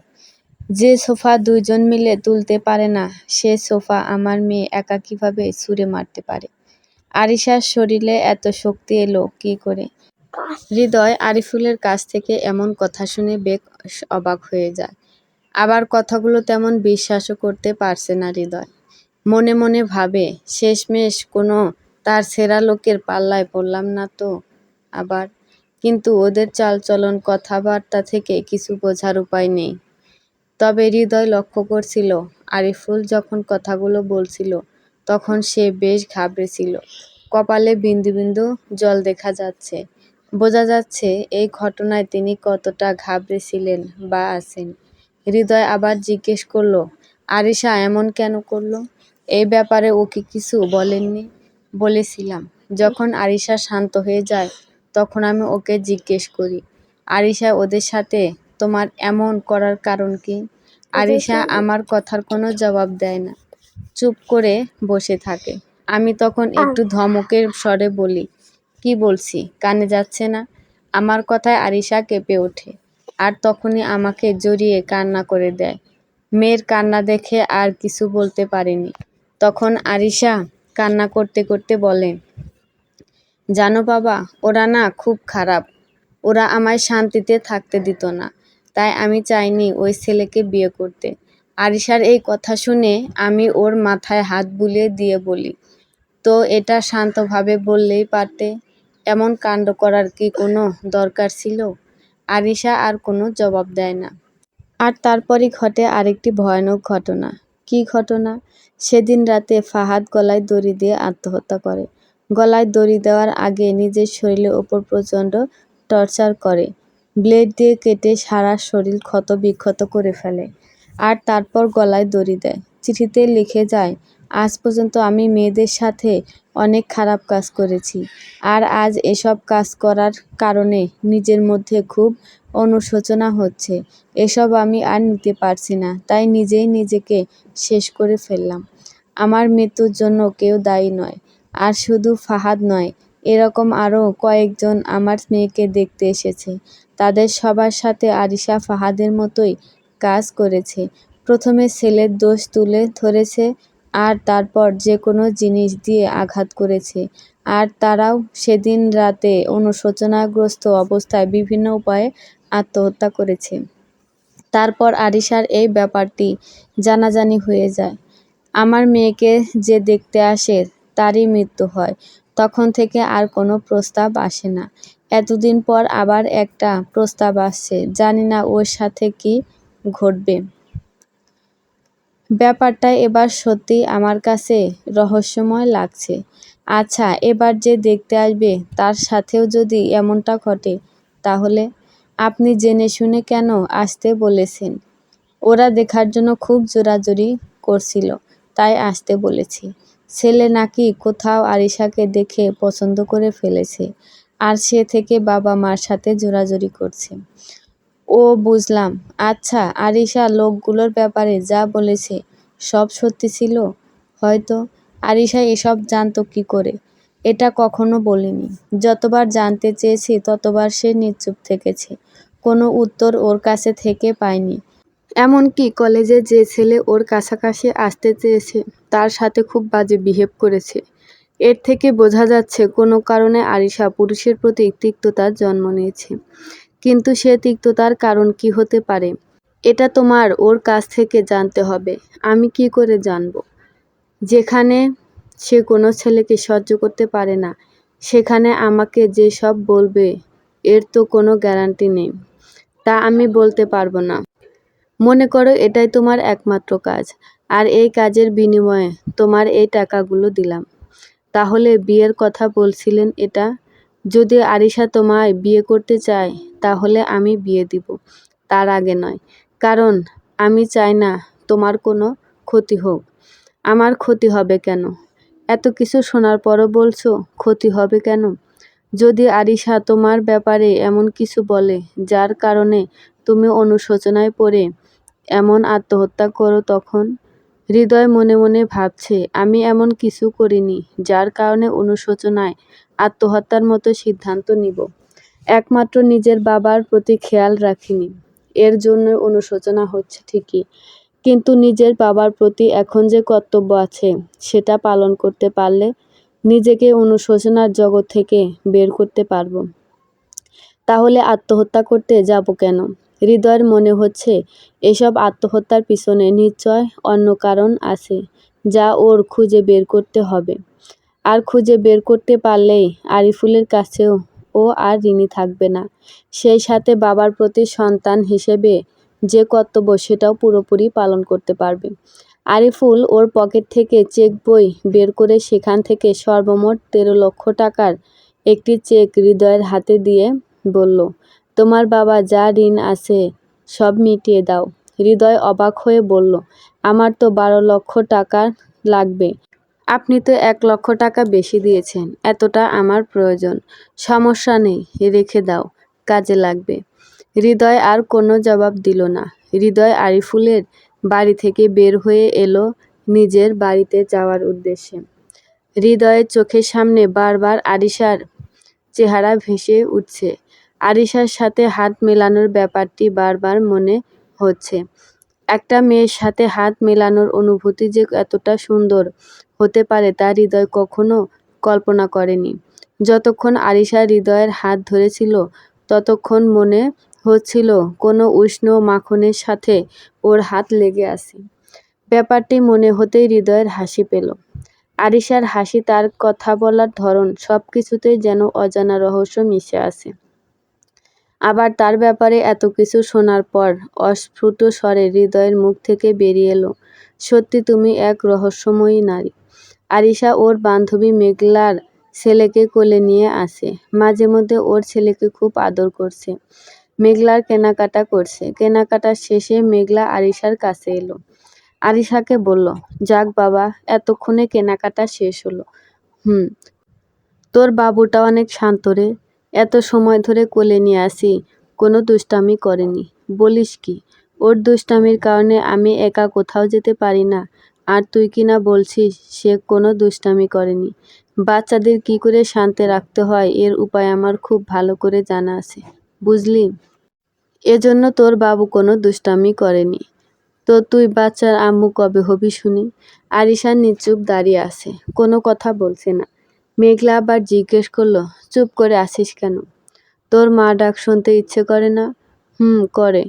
যে সোফা ২ জন মিলে তুলতে পারে না, সে সোফা আমার মেয়ে একা কিভাবে ছুঁড়ে মারতে পারে? আরিশার শরীরে এত শক্তি এলো কী করে? হৃদয় আরিফুলের কাছ থেকে এমন কথা শুনে বেশ অবাক হয়ে যায়। আবার কথাগুলো তেমন বিশ্বাসও করতে পারছে না হৃদয়। মনে মনে ভাবে, শেষমেশ কোনো তার সেরা লোকের পাল্লায় পড়লাম না তো আবার। কিন্তু ওদের চালচলন কথাবার্তা থেকে কিছু বোঝার উপায় নেই। তবে হৃদয় লক্ষ্য করছিল আরিফুল যখন কথাগুলো বলছিল তখন সে বেশ ঘাবড়েছিল। কপালে বিন্দু বিন্দু জল দেখা যাচ্ছে। বোঝা যাচ্ছে এই ঘটনায় তিনি কতটা ঘাবড়েছিলেন বা আছেন। হৃদয় আবার জিজ্ঞেস করল, আরিশা এমন কেন করলো? এই ব্যাপারে ওকে কিছু বলেননি? বলেছিলাম, যখন আরিশা শান্ত হয়ে যায় তখন আমি ওকে জিজ্ঞেস করি, আরিশা ওদের সাথে তোমার এমন করার কারণ কি? আরিশা আমার কথার কোনো জবাব দেয় না, চুপ করে বসে থাকে। আমি তখন একটু ধমকের স্বরে বলি, কি বলছি কানে যাচ্ছে না? আমার কথায় আরিশা কেঁপে ওঠে আর তখনই আমাকে জড়িয়ে কান্না করে দেয়। মেয়ের কান্না দেখে আর কিছু বলতে পারিনি। তখন আরিশা কান্না করতে করতে বলে, জানো বাবা, ওরা না খুব খারাপ। ওরা আমায় শান্তিতে থাকতে দিত না, তাই আমি চাইনি ওই ছেলেকে বিয়ে করতে। আরিশার এই কথা শুনে আমি ওর মাথায় হাত বুলিয়ে দিয়ে বলি, তো এটা শান্তভাবে বললেই পারতে, এমন কাণ্ড করার কি কোনো দরকার ছিল? আরিশা আর কোনো জবাব দেয় না। আর তারপরই ঘটে আরেকটি ভয়ানক ঘটনা। কী ঘটনা? সেদিন রাতে ফাহাদ গলায় দড়ি দিয়ে আত্মহত্যা করে। গলায় দড়ি দেওয়ার আগে নিজের শরীরের ওপর প্রচণ্ড টর্চার করে। ব্লেড দিয়ে কেটে সারা শরীর ক্ষত বিক্ষত করে ফেলে। আর তারপর গলায় দড়ি দেয়। চিঠিতে লিখে যায়, আজ পর্যন্ত আমি মেয়েদের সাথে অনেক খারাপ কাজ করেছি, আর আজ এসব কাজ করার কারণে নিজের মধ্যে খুব অনুশোচনা হচ্ছে। এসব আমি আর নিতে পারছি না, তাই নিজেই নিজেকে শেষ করে ফেললাম। আমার মৃত্যুর জন্য কেউ দায়ী নয়। আর শুধু ফাহাদ নয়, এরকম আরও কয়েকজন আমার মেয়েকে দেখতে এসেছে। তাদের সবার সাথে আরিশা ফাহাদের মতোই কাজ করেছে। প্রথমে ছেলের দোষ তুলে ধরেছে, আর তারপর যে কোনো জিনিস দিয়ে আঘাত করেছে। আর তারাও সেদিন রাতে অনুশোচনাগ্রস্ত অবস্থায় বিভিন্ন উপায়ে আত্মহত্যা করেছে। তারপর আরিশার এই ব্যাপারটি জানাজানি হয়ে যায়। আমার মেয়েকে যে দেখতে আসে তারই মৃত্যু হয়। তখন থেকে আর কোনো প্রস্তাব আসে না। এতদিন পর আবার একটা প্রস্তাব আসছে, জানি না ওর সাথে কি ঘটবে। ব্যাপারটা এবার সত্যিই আমার কাছে রহস্যময় লাগছে। আচ্ছা, এবার যে দেখতে আসবে তার সাথেও যদি এমনটা ঘটে, তাহলে? আপনি জেনে শুনে কেন আসতে বলেছেন? ওরা দেখার জন্য খুব জোরাজুরি করছিল, তাই আসতে বলেছি। ছেলে নাকি কোথাও আরিশাকে দেখে পছন্দ করে ফেলেছে, আর সে থেকে বাবা মার সাথে জোরাজুরি করছে। ও, বুঝলাম। আচ্ছা, আরিশা লোকগুলোর ব্যাপারে যা বলেছে সব সত্যি ছিল? হয়তো। আরিশা এসব জানতো কি করে? এটা কখনো বলিনি। যতবার জানতে চেয়েছি ততবার সে নিশ্চুপ থেকেছে। কোনো উত্তর ওর কাছে থেকে পাইনি। এমনকি কলেজে যে ছেলে ওর কাছাকাছি আসতে চেয়েছে তার সাথে খুব বাজে বিহেভ করেছে। এর থেকে বোঝা যাচ্ছে কোনো কারণে আরিশা পুরুষের প্রতি তিক্ততার জন্ম নিয়েছে। কিন্তু সে তিক্ততার কারণ কি হতে পারে, এটা তোমার ওর কাছ থেকে জানতে হবে। আমি কি করে জানবো? যেখানে সে কোনো ছেলেকে সহ্য করতে পারে না, সেখানে আমাকে যে সব বলবে এর তো কোনো গ্যারান্টি নেই। তা আমি বলতে পারবো না। মনে করো এটাই তোমার একমাত্র কাজ, আর এই কাজের বিনিময়ে তোমার এই টাকাগুলো দিলাম। তাহলে বিয়ের কথা বলছিলেন এটা? যদি আরিশা তোমায় বিয়ে করতে চায় তাহলে আমি বিয়ে দিব, তার আগে নয়। কারণ আমি চাই না তোমার কোনো ক্ষতি হোক। আমার ক্ষতি হবে কেন? এত কিছু শোনার পরও বলছো ক্ষতি হবে কেন? যদি আরিশা তোমার ব্যাপারে এমন কিছু বলে যার কারণে তুমি অনুশোচনায় পড়ে এমন আত্মহত্যা করো, তখন? হৃদয় মনে মনে ভাবছে, আমি এমন কিছু করিনি যার কারণে অনুশোচনায় আত্মহত্যার মতো সিদ্ধান্ত নিব। একমাত্র নিজের বাবার প্রতি খেয়াল রাখিনি, এর জন্য অনুশোচনা হচ্ছে ঠিকই, কিন্তু নিজের বাবার প্রতি এখন যে কর্তব্য আছে সেটা পালন করতে পারলে নিজেকে অনুশোচনার জগৎ থেকে বের করতে পারবো। তাহলে আত্মহত্যা করতে যাব কেন? হৃদয়ের মনে হচ্ছে এসব আত্মহত্যার পিছনে নিশ্চয় অন্য কারণ আছে, যা ওর খুঁজে বের করতে হবে। আর খুঁজে বের করতে পারলেই আরিফুলের কাছেও ও আর ঋণী থাকবে না। সেই সাথে বাবার প্রতি সন্তান হিসেবে যে কর্তব্য সেটাও পুরোপুরি পালন করতে পারবে। আরিফুল ওর পকেট থেকে চেক বই বের করে সেখান থেকে সর্বমোট 13 লক্ষ টাকার একটি চেক হৃদয়ের হাতে দিয়ে বলল, তোমার বাবা যা ঋণ আছে সব মিটিয়ে দাও। হৃদয় অবাক হয়ে বলল, আমার তো 12 লক্ষ টাকা লাগবে। আপনি তো 1 লক্ষ টাকা বেশি দিয়েছেন। এতটা আমার প্রয়োজন। সমস্যা নেই, রেখে দাও, কাজে লাগবে। হৃদয় আর কোনো জবাব দিল না। হৃদয় আরিফুলের বাড়ি থেকে বের হয়ে এলো নিজের বাড়িতে যাওয়ার উদ্দেশ্যে। হৃদয়ের চোখের সামনে বারবার আরিশার চেহারা ভেসে উঠছে। আরিশার সাথে হাত মেলানোর ব্যাপারটি বারবার মনে হচ্ছে। একটা মেয়ের সাথে হাত মেলানোর অনুভূতি যে এতটা সুন্দর হতে পারে তা হৃদয় কখনো কল্পনা করেনি। যতক্ষণ আরিশা হৃদয়ের হাত ধরেছিল ততক্ষণ মনে হচ্ছিল কোনো উষ্ণ মাখনের সাথে ওর হাত লেগে আছে। ব্যাপারটি মনে হতেই হৃদয়ের হাসি পেল। আরিশার হাসি, তার কথা বলার ধরন, সবকিছুতেই যেন অজানা রহস্য মিশে আছে। আবার তার ব্যাপারে এত কিছু শোনার পর অস্ফুট স্বরে হৃদয়ের মুখ থেকে বেরিয়ে এলো, সত্যি তুমি এক রহস্যময়ী নারী। আরিশা ওর বান্ধবী মেঘলার ছেলেকে কোলে নিয়ে আসে। মাঝে মধ্যে ওর ছেলেকে খুব আদর করছে। মেঘলার কেনাকাটা করছে। কেনাকাটা শেষে মেঘলা আরিশার কাছে এলো। আরিশাকে বলল, যাক বাবা, এতক্ষণে কেনাকাটা শেষ হলো। হুম, তোর বাবুটা অনেক শান্ত রে। এত সময় ধরে কোলে নিয়ে আসি, কোনো দুষ্টামি করেনি। বলিস কি? ওর দুষ্টামির কারণে আমি একা কোথাও যেতে পারি না, আর তুই কিনা বলছিস সে কোনো দুষ্টামি করেনি। বাচ্চাদের কি করে শান্তে রাখতে হয় এর উপায় আমার খুব ভালো করে জানা আছে, বুঝলি? এজন্য তোর বাবু কোনো দুষ্টামি করেনি। তো তুই বাচ্চার আম্মু কবে হবি শুনি? আরিশা নিচুপ দাঁড়িয়ে আছে, কোনো কথা বলছে না। মেঘলা আবার জিজ্ঞেস করলো, চুপ করে আসিস কেন? তোর মা ডাক শুনতে ইচ্ছে করে না? করে।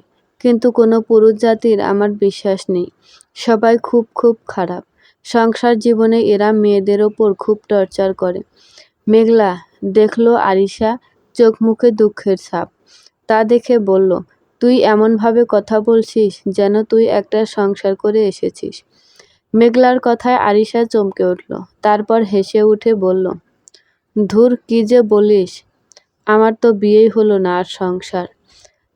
কিন্তু কোনো পুরুষ জাতির আমার বিশ্বাস নেই। সবাই খুব খুব খারাপ। সংসার জীবনে এরা মেয়েদের ওপর খুব টর্চার করে। মেঘলা দেখলো আরিশা চোখ মুখে দুঃখের ছাপ। তা দেখে বলল, তুই এমনভাবে কথা বলছিস যেন তুই একটা সংসার করে এসেছিস। মেঘলার কথায় আরিশা চমকে উঠল। তারপর হেসে উঠে বলল, ধুর কি যে বলিস, আমার তো বিয়েই হলো না আর সংসার।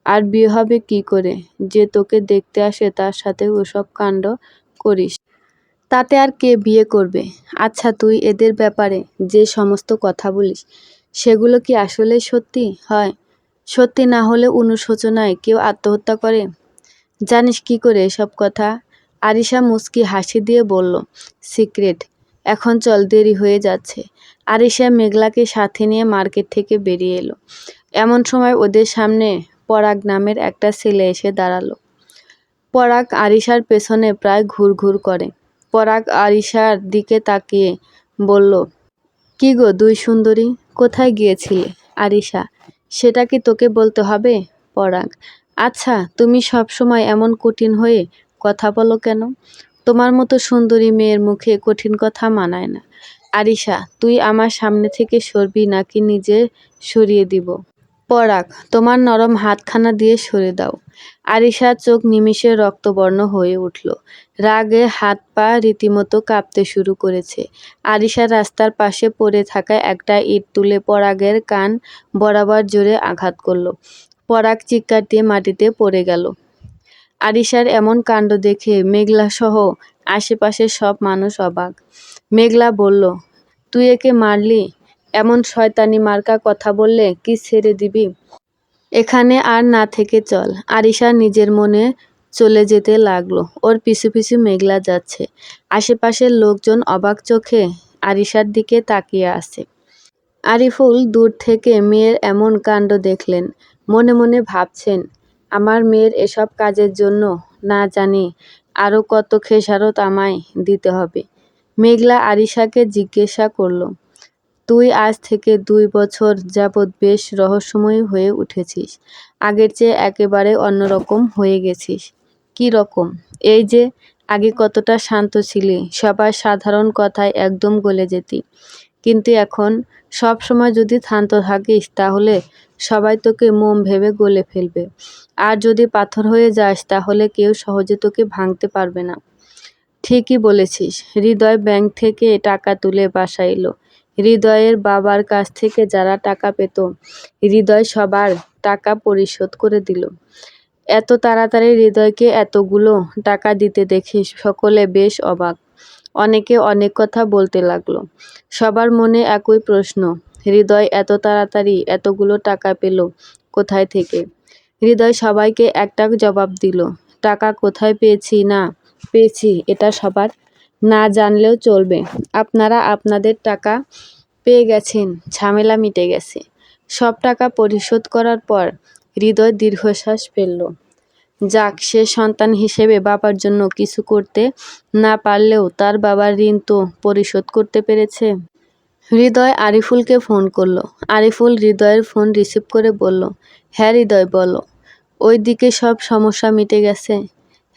আর বিয়ে হবে কি করে? যে তোকে দেখতে আসে তার সাথে ওসব কাণ্ড করিস, তাতে আর কে বিয়ে করবে? আচ্ছা, তুই এদের ব্যাপারে যে সমস্ত কথা বলিস সেগুলো কি আসলে সত্যি হয়? সত্যি না হলে অনুশোচনায় কেউ আত্মহত্যা করে? জানিস কি করে এসব কথা? আরিশা মুচকি হাসি দিয়ে বলল, সিক্রেট। এখন চল, দেরি হয়ে যাচ্ছে। আরিশা মেঘলাকে সাথে নিয়ে মার্কেট থেকে বেরিয়ে এলো। এমন সময় ওদের সামনে পরাগ নামের একটা ছেলে এসে দাঁড়ালো। পরাগ আরিশার পেছনে প্রায় ঘুরঘুর করে। পরাগ আরিশার দিকে তাকিয়ে বলল, কি গো দুই সুন্দরী, কোথায় গিয়েছিলে? আরিশা, সেটা কি তোকে বলতে হবে? পরাগ, আচ্ছা, তুমি সব সময় এমন কঠিন হয়ে কথা বলো কেন? তোমার মতো সুন্দরী মেয়ের মুখে কঠিন কথা মানায় না। আরিশা, তুই আমার সামনে থেকে সরবি নাকি নিজে সরিয়ে দিব? পরাগ, তোমার নরম হাতখানা দিয়ে সরে দাও। আরিশার চোখ নিমিষে রক্তবর্ণ হয়ে উঠল। রাগে হাত পা রীতিমতো কাঁপতে শুরু করেছে। আরিশা রাস্তার পাশে পড়ে থাকা একটা ইট তুলে পরাগের কান বরাবর জোরে আঘাত করল। পরাগ চিৎকার দিয়ে মাটিতে পড়ে গেল। আরিশার এমন কাণ্ড দেখে মেঘলা সহ আশেপাশের সব মানুষ অবাক। মেঘলা বলল, তুই একে মারলি? এমন শয়তানি মার্কা কথা বললে কি ছেড়ে দিবি? এখানে আর না থেকে চল। আরিশা নিজের মনে চলে যেতে লাগলো। ওর পিছু পিছু মেঘলা যাচ্ছে। আশেপাশের লোকজন অবাক চোখে আরিশার দিকে তাকিয়ে আছে। আরিফুল দূর থেকে মেয়ের এমন কাণ্ড দেখলেন। মনে মনে ভাবছেন, আমার মেয়ের এসব কাজের জন্য না জানি আরও কত খেসারত আমায় দিতে হবে। মেঘলা আরিশাকে জিজ্ঞাসা করল, তুই আজ থেকে 2 বছর যাবৎ বেশ রহস্যময়ী হয়ে উঠেছিস। আগের চেয়ে একেবারে অন্যরকম হয়ে গেছিস। কী রকম? এই যে, আগে কতটা শান্ত ছিলি, সবার সাধারণ কথায় একদম গলে যেতি। কিন্তু এখন সব সময় যদি শান্ত থাকিস তাহলে সবাই তোকে মোম ভেবে গলে ফেলবে। আর যদি পাথর হয়ে যাস তাহলে কেউ সহজে তোকে ভাঙতে পারবে না। ঠিকই বলেছিস। হৃদয় ব্যাংক থেকে টাকা তুলে বাসায় এলো। হৃদয়ের বাবার কাছ থেকে যারা টাকা পেত, হৃদয় সবার টাকা পরিশোধ করে দিল। এত তাড়াতাড়ি হৃদয়কে এতগুলো টাকা দিতে দেখে সকলে বেশ অবাক। অনেকে অনেক কথা বলতে লাগলো। সবার মনে একই প্রশ্ন, হৃদয় এত তাড়াতাড়ি এতগুলো টাকা পেল কোথায় থেকে? হৃদয় সবাইকে একটা জবাব দিল, টাকা কোথায় পেয়েছি না পেয়েছি এটা সবার না জানলেও চলবে। আপনারা আপনাদের টাকা পেয়ে গেছেন, ঝামেলা মিটে গেছে। সব টাকা পরিশোধ করার পর হৃদয় দীর্ঘশ্বাস ফেলল। যাক, সে সন্তান হিসেবে বাবার জন্য কিছু করতে না পারলেও তার বাবার ঋণ তো পরিশোধ করতে পেরেছে। হৃদয় আরিফুলকে ফোন করলো। আরিফুল হৃদয়ের ফোন রিসিভ করে বলল, হ্যাঁ হৃদয় বলো। ওই দিকে সব সমস্যা মিটে গেছে?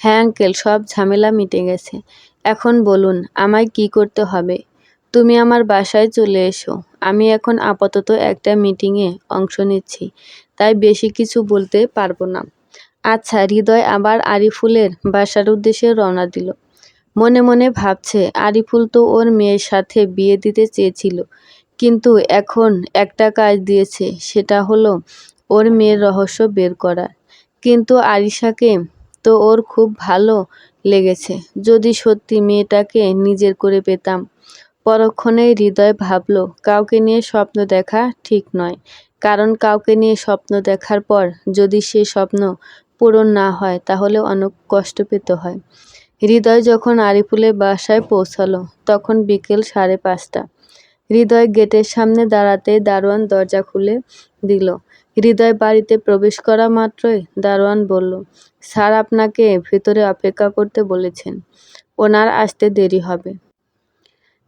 হ্যাঁ আঙ্কেল, সব ঝামেলা মিটে গেছে। এখন বলুন আমায় কি করতে হবে? তুমি আমার বাসায় চলে এসো। আমি এখন আপাতত একটা মিটিংয়ে অংশ নিচ্ছি, তাই বেশি কিছু বলতে পারবো না। আচ্ছা। হৃদয় আবার আরিফুলের বাসার উদ্দেশ্যে রওনা দিল। মনে মনে ভাবছে, আরিফুল তো ওর মেয়ের সাথে বিয়ে দিতে চেয়েছিল, কিন্তু এখন একটা কাজ দিয়েছে, সেটা হলো ওর মেয়ের রহস্য বের করা। কিন্তু আরিশাকে তো ওর খুব ভালো লেগেছে। যদি সত্যি মেয়েটাকে নিজের করে পেতাম, পরক্ষণেই হৃদয় ভাবল, কাউকে নিয়ে স্বপ্ন দেখা ঠিক নয়। কারণ কাউকে নিয়ে স্বপ্ন দেখার পর যদি সে স্বপ্ন পূরণ না হয় তাহলে অনেক কষ্ট পেতে হয়। হৃদয় যখন আরিফুলের বাসায় পৌঁছালো তখন বিকেল 5:30। হৃদয় গেটের সামনে দাঁড়াতেই দারোয়ান দরজা খুলে দিল। হৃদয় বাড়িতে প্রবেশ করা মাত্রই দারোয়ান বলল, স্যার আপনাকে ভেতরে অপেক্ষা করতে বলেছেন, ওনার আসতে দেরি হবে।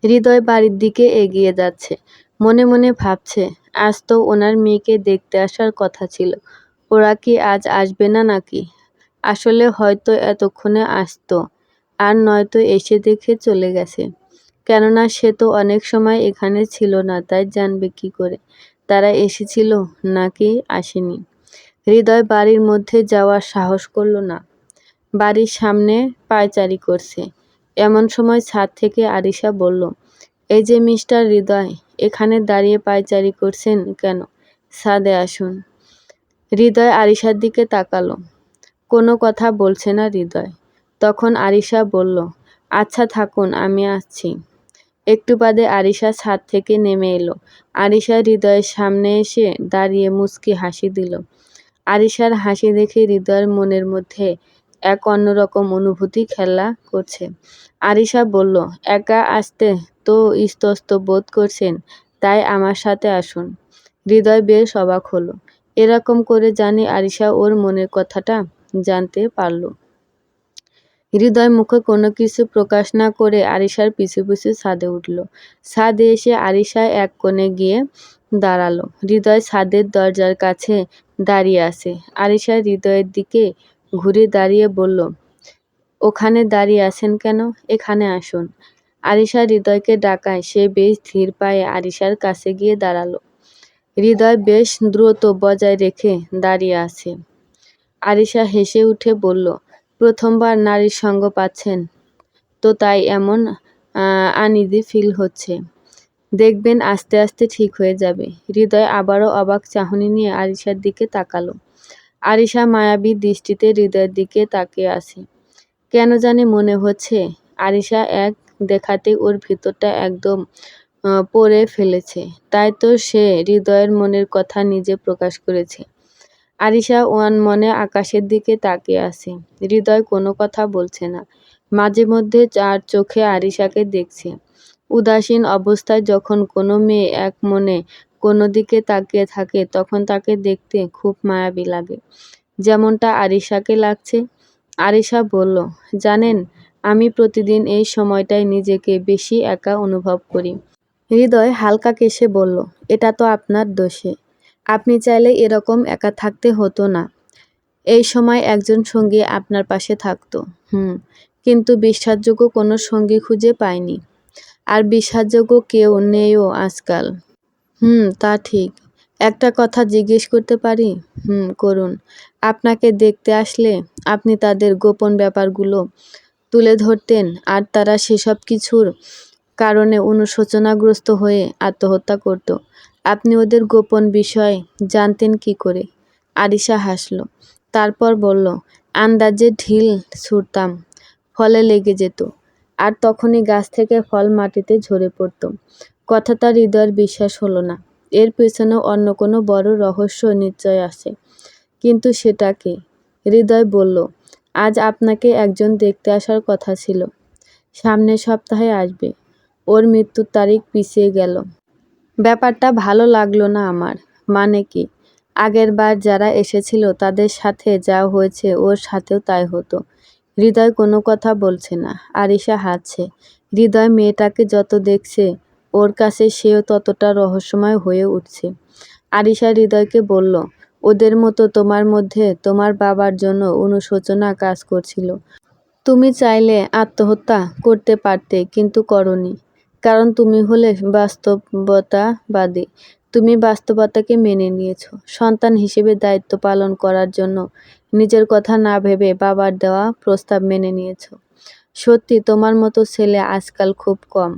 হৃদয় বাড়ির দিকে এগিয়ে যাচ্ছে। মনে মনে ভাবছে, আজ তো ওনার মেয়েকে দেখতে আসার কথা ছিল, ওরা কি আজ আসবে না নাকি? আসলে হয়তো এতক্ষণে আসতো, আর নয়তো এসে দেখে চলে গেছে। কেননা সে তো অনেক সময় এখানে ছিল না, তাই জানবে কি করে তারা এসেছিল নাকি আসেনি। হৃদয় বাড়ির মধ্যে যাওয়ার সাহস করল না। বাড়ির সামনে পায়চারি করছে। এমন সময় ছাদ থেকে আরিশা বলল, এই যে মিস্টার হৃদয়, এখানে দাঁড়িয়ে পায়চারি করছেন কেন? ছাদে আসুন। হৃদয় আরিশার দিকে তাকালো। কোনো কথা বলছে না হৃদয়। তখন আরিশা বলল, আচ্ছা থাকুন, আমি আসছি। একটু বাদে আরিশা ছাদ থেকে নেমে এলো। আরিশা হৃদয়ের সামনে এসে দাঁড়িয়ে মুচকি হাসি দিল। আরিশার হাসি দেখে হৃদয়ের মনের মধ্যে এক অন্যরকম অনুভূতি খেলা করছে। আরিশা বলল, একা আসতে তো ইতস্ত বোধ করছেন, তাই আমার সাথে আসুন। হৃদয় বেশ অবাক হলো। এরকম করে জানি আরিশা ওর মনের কথাটা জানতে পারল। হৃদয় মুখে কোনো কিছু প্রকাশ না করে আরিশার পিছু পিছু ছাদে উঠল। ছাদে এসে আরিশা এক কোণে গিয়ে দাঁড়ালো। হৃদয় ছাদের দরজার কাছে দাঁড়িয়ে আছে। আরিশা হৃদয়ের দিকে ঘুরে দাঁড়িয়ে বলল, ওখানে দাঁড়িয়ে আছেন কেন? এখানে আসুন। আরিশা হৃদয়কে ডাকায় সে বেশ ধীর পায়ে আরিশার কাছে গিয়ে দাঁড়ালো। হৃদয় বেশ দ্রুত বজায় রেখে দাঁড়িয়ে আছে। আরিশা হেসে উঠে বলল, প্রথমবার নারীর সঙ্গ পাচ্ছেন তো তাই এমন আনইজি ফিল হচ্ছে। দেখবেন আস্তে আস্তে ঠিক হয়ে যাবে। হৃদয় আবারও অবাক চাহনি নিয়ে আরিশার দিকে তাকালো। আরিশা মায়াবী দৃষ্টিতে হৃদয়ের দিকে তাকিয়ে আছে। কেন জানি মনে হচ্ছে আরিশা এক দেখাতেই ওর ভিতরটা একদম পড়ে ফেলেছে। তাই তো সে হৃদয়ের মনের কথা নিজে প্রকাশ করেছে। আরিশা মনে আকাশের দিকে তাকিয়ে আছে। হৃদয় কোনো কথা বলছে না। মাঝে মধ্যে চার চোখে আরিশাকে দেখছে। উদাসীন অবস্থায় যখন কোনো মেয়ে এক মনে কোনো দিকে তাকিয়ে থাকে তখন তাকে দেখতে খুব মায়াবী লাগে, যেমনটা আরিশাকে লাগছে। আরিশা বলল, জানেন, আমি প্রতিদিন এই সময়টায় নিজেকে বেশি একা অনুভব করি। হৃদয় হালকা কেশে বলল, এটা তো আপনার দোষে। আপনি চাইলে এরকম একা থাকতে হতো না। এই সময় একজন সঙ্গী আপনার পাশে থাকতো। কিন্তু বিশ্বাসযোগ্য কোনো সঙ্গী খুঁজে পাইনি। আর বিশ্বাসযোগ্য কেউ নেইও আজকাল। তা ঠিক। একটা কথা জিজ্ঞেস করতে পারি? করুন। আপনাকে দেখতে আসলে আপনি তাদের গোপন ব্যাপারগুলো তুলে ধরতেন আর তারা সেসব কিছুর কারণে অনুশোচনাগ্রস্ত হয়ে আত্মহত্যা করত। আপনি ওদের গোপন বিষয় জানতেন কি করে? আরিশা হাসল। তারপর বলল, আন্দাজে ঢিল ছুঁড়তাম, ফলে লেগে যেত। আর তখনই গাছ থেকে ফল মাটিতে ঝরে পড়ত। কথাটা হৃদয়ের বিশ্বাস হলো না। এর পেছনে অন্য কোনো বড় রহস্য নিশ্চয় আছে। কিন্তু সেটা কি? হৃদয় বলল, আজ আপনাকে একজন দেখতে আসার কথা ছিল। সামনের সপ্তাহে আসবে। ওর মৃত্যুর তারিখ পিছিয়ে গেল। ব্যাপারটা ভালো লাগলো না আমার। মানে কি? আগের বার যারা এসেছিল তাদের সাথে যা হয়েছে ওর সাথেও তাই হতো। হৃদয় কোনো কথা বলছে না। আরিশা হাসছে। হৃদয় মেয়েটাকে যত দেখছে ওর কাছে সেও ততটা রহস্যময় হয়ে উঠছে। আরিশা হৃদয়কে বলল, ওদের মতো তোমার মধ্যে তোমার বাবার জন্য অনুশোচনা কাজ করছিল। তুমি চাইলে আত্মহত্যা করতে পারতে, কিন্তু করোনি। কারণ তুমি হলে বাস্তবতাবাদী। তুমি বাস্তবতাকে মেনে নিয়েছো। সন্তান হিসেবে দায়িত্ব পালন করার জন্য নিজের কথা না ভেবে বাবার দেওয়া প্রস্তাব মেনে নিয়েছো। সত্যি তোমার মতো ছেলে আজকাল খুব কম।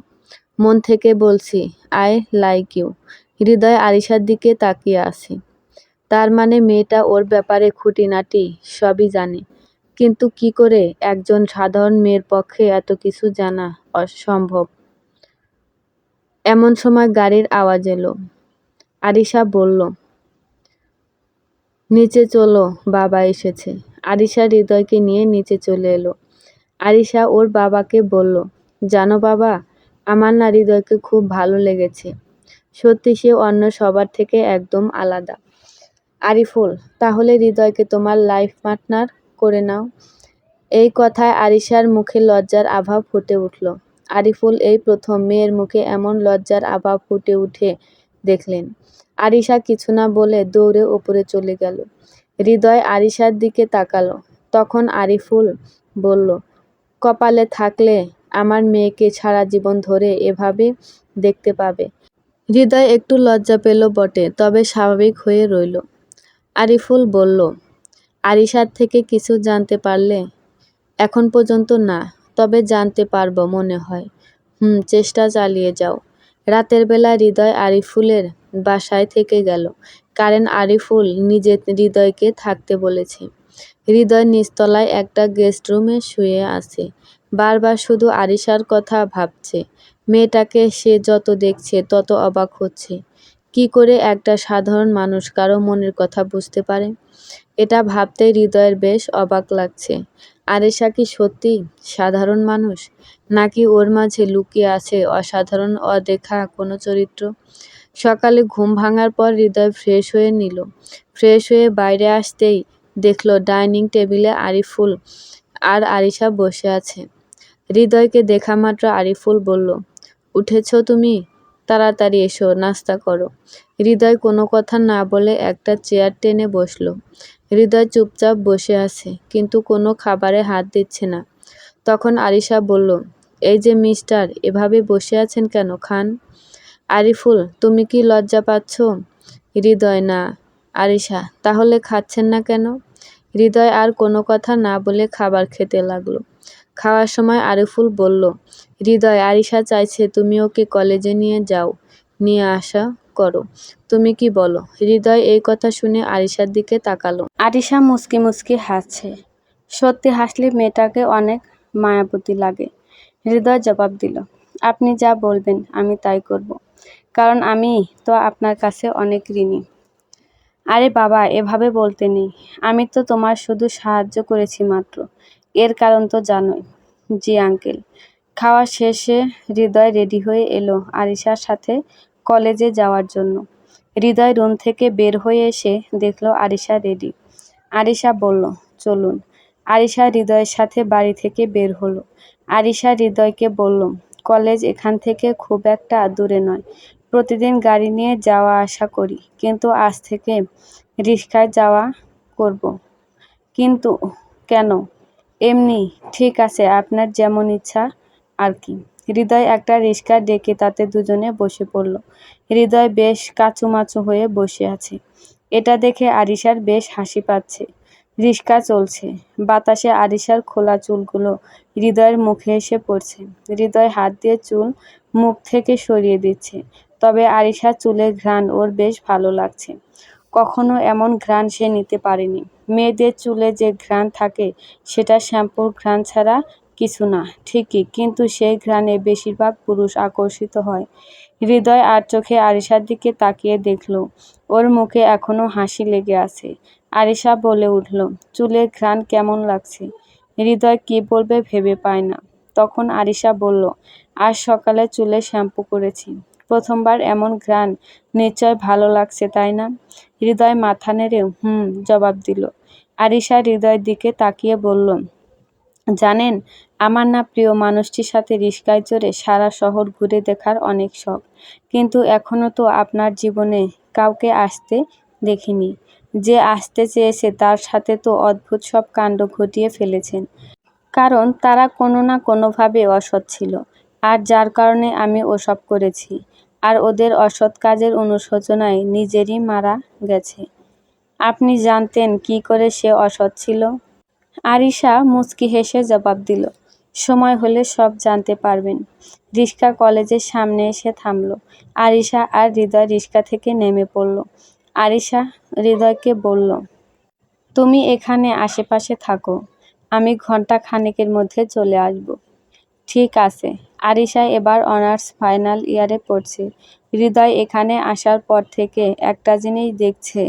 মন থেকে বলছি, আই লাইক ইউ। হৃদয় আরিশার দিকে তাকিয়ে আছে। তার মানে মেয়েটা ওর ব্যাপারে খুঁটিনাটি সবই জানে। কিন্তু কি করে একজন সাধারণ মেয়ের পক্ষে এত কিছু জানা অসম্ভব। এমন সময় গাড়ির আওয়াজ এলো। আরিশা বলল, নিচে চলো, বাবা এসেছে। আরিশা হৃদয়কে নিয়ে নিচে চলে এলো। আরিশা ওর বাবাকে বলল, জানো বাবা, আমার না হৃদয়কে খুব ভালো লেগেছে। সত্যি সে অন্য সবার থেকে একদম আলাদা। আরিফুল, তাহলে হৃদয়কে তোমার লাইফ পার্টনার করে নাও। এই কথায় আরিশার মুখে লজ্জার আভা ফুটে উঠল। আরিফুল এই প্রথম মেয়ের মুখে এমন লজ্জার আভা ফুটে উঠে দেখলেন। আরিশা কিছু না বলে দৌড়ে ওপরে চলে গেল। হৃদয় আরিশার দিকে তাকালো। তখন আরিফুল বলল, কপালে থাকলে আমার মেয়েকে সারা জীবন ধরে এভাবে দেখতে পাবে। হৃদয় একটু লজ্জা পেল বটে, তবে স্বাভাবিক হয়ে রইল। আরিফুল বলল, আরিশার থেকে কিছু জানতে পারলে? এখন পর্যন্ত না, তবে জানতে পারবো মনে হয়। চেষ্টা চালিয়ে যাও। রাতের বেলা হৃদয় আরিফুলের বাসায় থেকে গেল, কারণ আরিফুল নিজে হৃদয়কে থাকতে বলেছে। হৃদয় নিচতলায় একটা গেস্ট রুমে শুয়ে আছে। বারবার শুধু আরিশার কথা ভাবছে। মেয়েটাকে সে যত দেখছে তত অবাক হচ্ছে। কি করে একটা সাধারণ মানুষ কারো মনের কথা বুঝতে পারে? এটা ভাবতে হৃদয়ের বেশ অবাক লাগছে। আরিশা কি সত্যি সাধারণ মানুষ, নাকি ওর মাঝে লুকিয়ে আছে অসাধারণ অদেখা কোনো চরিত্র? সকালে ঘুম ভাঙার পর হৃদয় ফ্রেশ হয়ে নিল। ফ্রেশ হয়ে বাইরে আসতেই দেখল ডাইনিং টেবিলে আরিফুল আর আরিশা বসে আছে। হৃদয়কে দেখা মাত্র আরিফুল বলল, উঠেছ তুমি? তাড়াতাড়ি এসো, নাস্তা করো। হৃদয় কোনো কথা না বলে একটা চেয়ার টেনে বসল। হৃদয় চুপচাপ বসে আছে, কিন্তু কোনো খাবারে হাত দিচ্ছে না। তখন আরিশা বলল, এই যে মিস্টার, এভাবে বসে আছেন কেন, খান। আরিফুল, তুমি কি লজ্জা পাচ্ছ? হৃদয়, না। আরিশা, তাহলে খাচ্ছেন না কেন? হৃদয় আর কোনো কথা না বলে খাবার খেতে লাগলো। খাওয়ার সময় আরিফুল বলল, হৃদয়, আরিশা চাইছে তুমি ওকে কলেজে নিয়ে যাও, নিয়ে আসা করো। তুমি কি বলো? হৃদয় এই কথা শুনে আরিশার দিকে তাকালো। আরিশা মুচকি মুচকি হাসছে। সত্যি হাসলে মেয়েটাকে অনেক মায়াবতী লাগে। হৃদয় জবাব দিল, আপনি যা বলবেন আমি তাই করব, কারণ আমি তো আপনার কাছে অনেক ঋণী। আরে বাবা, এভাবে বলতে নেই। আমি তো তোমার শুধু সাহায্য করেছি মাত্র। এর কারণ তো জানোই। জি আঙ্কেল। খাওয়া শেষে হৃদয় রেডি হয়ে এলো আরিশার সাথে কলেজে যাওয়ার জন্য। হৃদয় রুম থেকে বের হয়ে এসে দেখলো আরিশা রেডি। আরিশা বলল, চলুন। আরিশা হৃদয়ের সাথে বাড়ি থেকে বের হলো। আরিশা হৃদয়কে বলল, কলেজ এখান থেকে খুব একটা দূরে নয়। প্রতিদিন গাড়ি নিয়ে যাওয়া আসা করি, কিন্তু আজ থেকে রিক্সায় যাওয়া করব। কিন্তু কেন? এমনি। ঠিক আছে, আপনার যেমন ইচ্ছা আর কি। হৃদয় একটা রিক্সা ডেকে তাতে দুজনে বসে পড়ল। হৃদয় বেশ কাঁচুমাচু হয়ে বসে আছে। এটা দেখে আরিশার বেশ হাসি পাচ্ছে। রিক্সা চলছে। বাতাসে আরিশার খোলা চুলগুলো হৃদয়ের মুখে এসে পড়ছে। হৃদয় হাত দিয়ে চুল মুখ থেকে সরিয়ে দিচ্ছে। তবে আরিশার চুলের ঘ্রাণ ওর বেশ ভালো লাগছে। কখনো এমন ঘ্রাণ সে নিতে পারেনি। মেয়েদের চুলে যে ঘ্রাণ থাকে সেটা শ্যাম্পুর ঘ্রাণ ছাড়া কিছু না, ঠিকই, কিন্তু সেই ঘ্রাণে বেশিরভাগ পুরুষ আকর্ষিত হয়। হৃদয় আর চোখে আরিশার দিকে তাকিয়ে দেখল ওর মুখে এখনো হাসি লেগে আছে। আরিশা বলে উঠল, চুলের ঘ্রাণ কেমন লাগছে? হৃদয় কি বলবে ভেবে পায় না। তখন আরিশা বলল, আজ সকালে চুলে শ্যাম্পু করেছি। প্রথমবার এমন ঘ্রাণ, নিশ্চয় ভালো লাগছে, তাই না? হৃদয় মাথা নেড়ে জবাব দিল। আরিশা হৃদয়ের দিকে তাকিয়ে বলল, জানেন, আমার না প্রিয় মানুষটির সাথে রিক্সায় চড়ে সারা শহর ঘুরে দেখার অনেক শখ, কিন্তু এখনো তো আপনার জীবনে কাউকে আসতে দেখিনি। যে আসতে চেয়েছে তার সাথে তো অদ্ভুত সব কাণ্ড ঘটিয়ে ফেলেছেন। কারণ তারা কোনো না কোনোভাবে অসৎ ছিল, আর যার কারণে আমি ওসব করেছি। আর ওদের অসৎ কাজের অনুশোচনায় নিজেরই মারা গেছে। আপনি জানতেন কি করে সে অসৎ ছিল? আরিশা মুচকি হেসে জবাব দিল, সময় হলে সব জানতে পারবেন। রিক্সা কলেজের সামনে এসে থামল। আরিশা আর হৃদয় রিক্সা থেকে নেমে পড়ল। আরিশা হৃদয়কে বলল, তুমি এখানে আশেপাশে থাকো, আমি ঘন্টা খানেকের মধ্যে চলে আসব। ঠিক আছে। আরিশা এবার অনার্স ফাইনাল ইয়ারে পড়ছে। হৃদয় এখানে আসার পর থেকে একটা জিনিস দেখছে,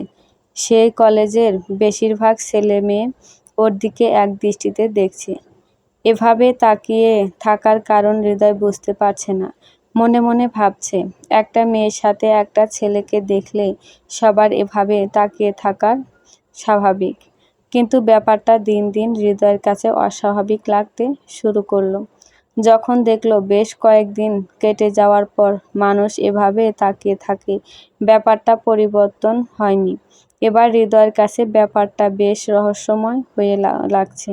সেই কলেজের বেশিরভাগ ছেলে মেয়ে ওর দিকে এক দৃষ্টিতে দেখছে। এভাবে তাকিয়ে থাকার কারণ হৃদয় বুঝতে পারছে না। মনে মনে ভাবছে, একটা মেয়ের সাথে একটা ছেলেকে দেখলে সবার এভাবে তাকিয়ে থাকার স্বাভাবিক। কিন্তু ব্যাপারটা দিন দিন হৃদয়ের কাছে অস্বাভাবিক লাগতে শুরু করলো। যখন দেখলো বেশ কয়েকদিন কেটে যাওয়ার পর মানুষ এভাবে তাকিয়ে থাকে, ব্যাপারটা পরিবর্তন হয়নি। এবার হৃদয়ের কাছে ব্যাপারটা বেশ রহস্যময় হয়ে লাগছে।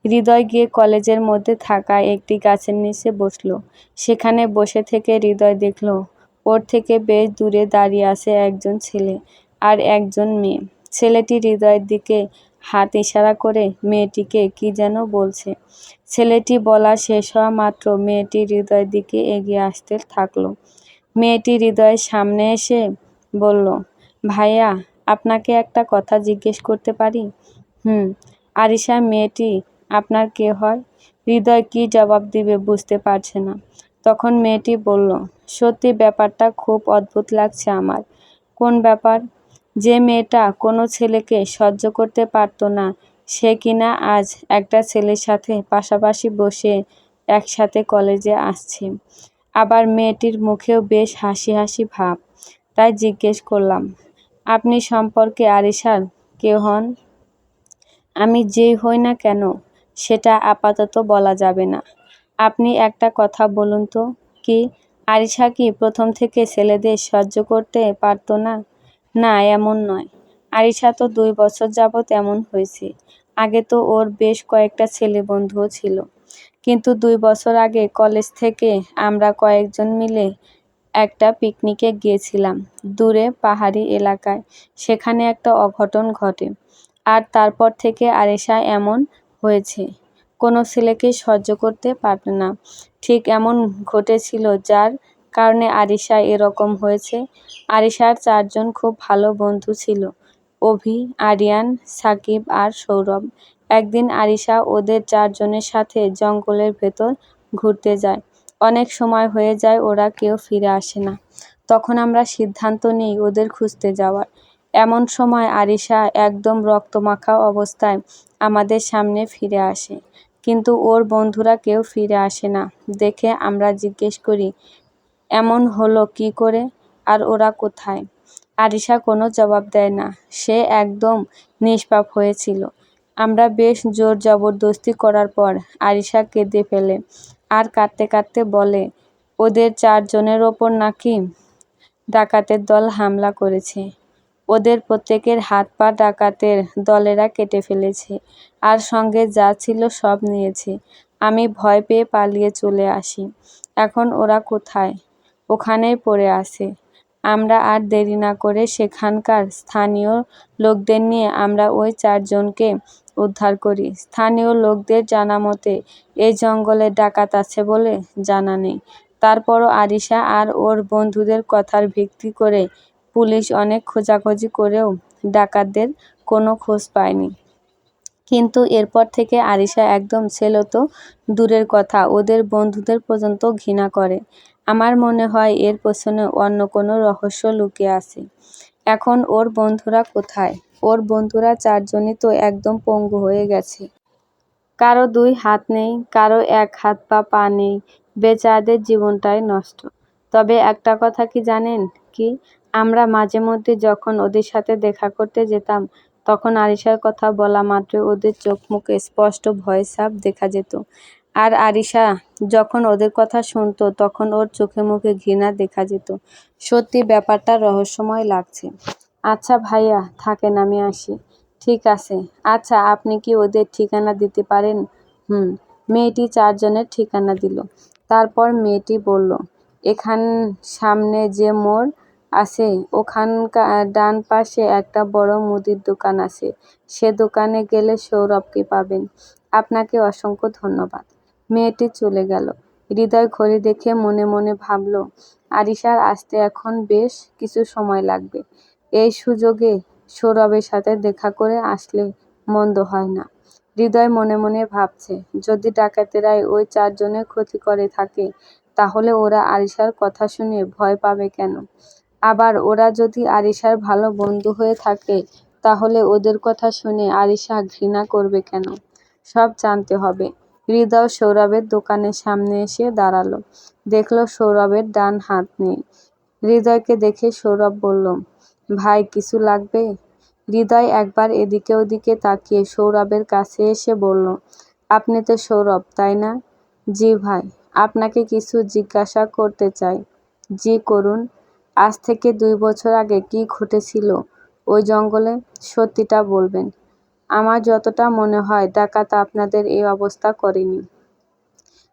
হৃদয় গিয়ে কলেজের মধ্যে থাকা একটি গাছের নিচে বসলো। সেখানে বসে থেকে হৃদয় দেখলো ওর থেকে বেশ দূরে দাঁড়িয়ে আছে একজন ছেলে আর একজন মেয়ে। ছেলেটি হৃদয়ের দিকে হাত ইশারা করে মেয়েটিকে কি যেন বলছে। ছেলেটি বলা শেষ হওয়া মাত্র মেয়েটি হৃদয়ের দিকে এগিয়ে আসতে থাকলো। মেয়েটি হৃদয়ের সামনে এসে বলল, ভাইয়া, আপনাকে একটা কথা জিজ্ঞেস করতে পারি? হুম। আরিশা, মেয়েটি আপনার কে হয়? হৃদয় কি জবাব দিবে বুঝতে পারছে না। তখন মেয়েটি বলল, সত্যি ব্যাপারটা খুব অদ্ভুত লাগছে আমার। কোন ব্যাপার? যে মেয়েটা কোনো ছেলেকে সহ্য করতে পারতো না, সে কিনা আজ একটা ছেলের সাথে পাশাপাশি বসে একসাথে কলেজে আসছে। আবার মেয়েটির মুখেও বেশ হাসি হাসি ভাব। তাই জিজ্ঞেস করলাম, আপনি সম্পর্কে আরিশার কে হন? আমি যেই হই না কেন সেটা আপাতত বলা যাবে না। আপনি একটা কথা বলুন তো, কি আরিশা কি প্রথম থেকে ছেলেদের সহ্য করতে পারতো না? না, এমন নয়। আরিশা তো 2 বছর যাবৎ এমন হয়েছে। আগে তো ওর বেশ কয়েকটা ছেলে বন্ধুও ছিল। কিন্তু 2 বছর আগে কলেজ থেকে আমরা কয়েকজন মিলে একটা পিকনিকে গিয়েছিলাম দূরে পাহাড়ি এলাকায়। সেখানে একটা অঘটন ঘটে। আর তারপর থেকে আরিশা এমন হয়েছে। কোনো ছেলেকে সহ্য করতে পারে না। ঠিক এমন ঘটেছিল যার কারণে আরিশা এরকম হয়েছে। আরিশার 4 জন খুব ভালো বন্ধু ছিল, অভি, আরিয়ান, সাকিব আর সৌরভ। একদিন আরিশা ওদের 4 জনের সাথে জঙ্গলের ভেতর ঘুরতে যায়। অনেক সময় হয়ে যায় ওরা কেউ ফিরে আসে না। তখন আমরা সিদ্ধান্ত নিই ওদের খুঁজতে যাওয়ার। এমন সময় আরিশা একদম রক্তমাখা অবস্থায় আমাদের সামনে ফিরে আসে। কিন্তু ওর বন্ধুরা কেউ ফিরে আসে না দেখে আমরা জিজ্ঞেস করি, এমন হলো কী করে, আর ওরা কোথায়? আরিশা কোনো জবাব দেয় না। সে একদম নিষ্পাপ হয়েছিল। আমরা বেশ জোর জবরদস্তি করার পর আরিশা কেঁদে ফেলে আর কাঁদতে কাঁদতে বলে, ওদের 4 জনের ওপর নাকি ডাকাতের দল হামলা করেছে। ওদের প্রত্যেকের হাত পা ডাকাতের দলেরা কেটে ফেলেছে আর সঙ্গে যা ছিল সব নিয়েছে। আমি ভয় পেয়ে পালিয়ে চলে আসি। এখন ওরা কোথায়? ওখানেই পড়ে আছে। আমরা আর দেরি না করে সেখানকার স্থানীয় লোকদের নিয়ে আমরা ওই 4 জনকে উদ্ধার করি। স্থানীয় লোকদের জানা মতে এই জঙ্গলে ডাকাত আছে বলে জানা নেই। তারপরও আরিশা আর ওর বন্ধুদের কথার ভিত্তি করে পুলিশ অনেক খোঁজাখুঁজি করেও ডাকাতদের কোনো খোঁজ পায়নি। কিন্তু এরপর থেকে আরিশা একদম ছিল তো দূরের কথা, ওদের বন্ধুদের পর্যন্ত ঘৃণা করে। আমার মনে হয় এর পেছনে অন্য কোনো রহস্য লুকিয়ে আছে। এখন ওর বন্ধুরা কোথায়? ওর বন্ধুরা 4 জনই তো একদম পঙ্গু হয়ে গেছে। কারো 2 হাত নেই, কারো 1 হাত বা পা নেই। বেচারাদের জীবনটাই নষ্ট। তবে একটা কথা কি জানেন? কি? আমরা মাঝে মধ্যে যখন ওদের সাথে দেখা করতে যেতাম, তখন আরিশার কথা বলা মাত্রই ওদের চোখ মুখে স্পষ্ট ভয়ের ছাপ দেখা যেত। আর আরিশা যখন ওদের কথা শুনতো তখন ওর চোখে মুখে ঘৃণা দেখা যেত। সত্যি ব্যাপারটা রহস্যময় লাগছে। আচ্ছা ভাইয়া, থাকেন, আমি আসি। ঠিক আছে। আচ্ছা, আপনি কি ওদের ঠিকানা দিতে পারেন? হুম। মেয়েটি 4 জনের ঠিকানা দিল। তারপর মেয়েটি বলল, এখান সামনে যে মোড় আছে ওখানকার ডান পাশে একটা বড় মুদির দোকান আছে। সে দোকানে গেলে সৌরভকে পাবেন। আপনাকে অসংখ্য ধন্যবাদ। মেয়েটি চলে গেল। হৃদয় ঘড়ি দেখে মনে মনে ভাবল, আরিশার আসতে এখন বেশ কিছু সময় লাগবে। এই সুযোগে সৌরভের সাথে দেখা করে আসলে মন্দ হয় না। হৃদয় মনে মনে ভাবছে, যদি ডাকাতেরাই ওই 4 জনের ক্ষতি করে থাকে, তাহলে ওরা আরিশার কথা শুনে ভয় পাবে কেন? আবার ওরা যদি আরিশার ভালো বন্ধু হয়ে থাকে, তাহলে ওদের কথা শুনে আরিশা ঘৃণা করবে কেন? সব জানতে হবে। হৃদয় সৌরভের দোকানের সামনে এসে দাঁড়ালো। দেখলো সৌরভের ডান হাত নেই। হৃদয়কে দেখে সৌরভ বলল, ভাই কিছু লাগবে? হৃদয় একবার এদিকে ওদিকে তাকিয়ে সৌরভের কাছে এসে বলল, আপনি তো সৌরভ, তাই না? জি ভাই, আপনাকে কিছু জিজ্ঞাসা করতে চাই। জি করুন। আজ থেকে 2 বছর আগে কি ঘটেছিল ওই জঙ্গলে? সত্যিটা বলবেন। আমার যতটা মনে হয় ডাকাত আপনাদের এই অবস্থা করেনি।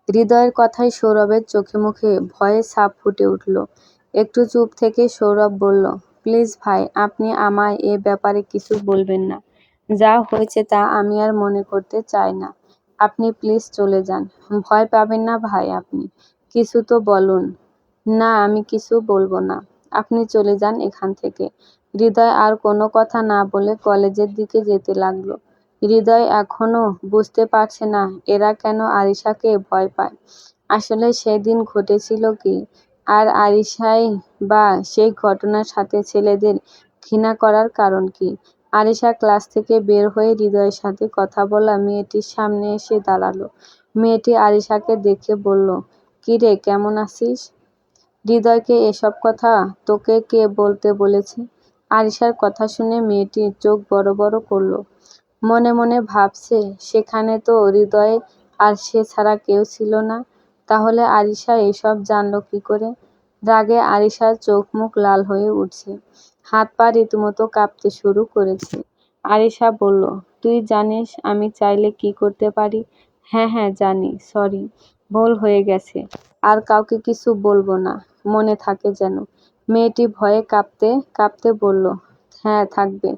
হৃদয়ের কথায় সৌরভের চোখে মুখে ভয়ে ছাপ ফুটে উঠল। একটু চুপ থেকে সৌরভ বলল, প্লিজ ভাই, আপনি আমায় এ ব্যাপারে কিছু বলবেন না। যা হয়েছে তা আমি আর মনে করতে চাই না। আপনি প্লিজ চলে যান। ভয় পাবেন না ভাই আপনি। কিছু তো বলুন। না, আমি কিছু বলবো না। আপনি চলে যান এখান থেকে। হৃদয় আর কোনো কথা না বলে কলেজের দিকে যেতে লাগলো। হৃদয় এখনো বুঝতে পারছে না এরা কেন আরিশাকে ভয় পায়। আসলে সেদিন ঘটেছিল কি? আর আরিশাই বা সেই ঘটনার সাথে ছেলেদের ঘৃণা করার কারণ কি? আরিশা ক্লাস থেকে বের হয়ে হৃদয়ের সাথে কথা বলা মেয়েটির সামনে এসে দাঁড়ালো। মেয়েটি আরিশাকে দেখে বলল, কিরে, কেমন আছিস? হৃদয়কে এসব কথা তোকে কে বলতে বলেছে? আরিশার কথা শুনে মেয়েটি চোখ বড় বড় করল। মনে মনে ভাবছে, সেখানে তো হৃদয় আর সে ছাড়া কেউ ছিল না। তাহলে আরিশা এসব জানলো কি করে? রাগে আরিশার চোখ মুখ লাল হয়ে উঠছে। হাত পা রীতিমতো কাঁপতে শুরু করেছে। আরিশা বলল, তুই জানিস আমি চাইলে কি করতে পারি? হ্যাঁ হ্যাঁ জানি, সরি, ভুল হয়ে গেছে। আর কাউকে কিছু বলবো না, মনে থাকে যেন। মেয়েটি ভয়ে কাঁপতে কাঁপতে বলল, হ্যাঁ থাকবে।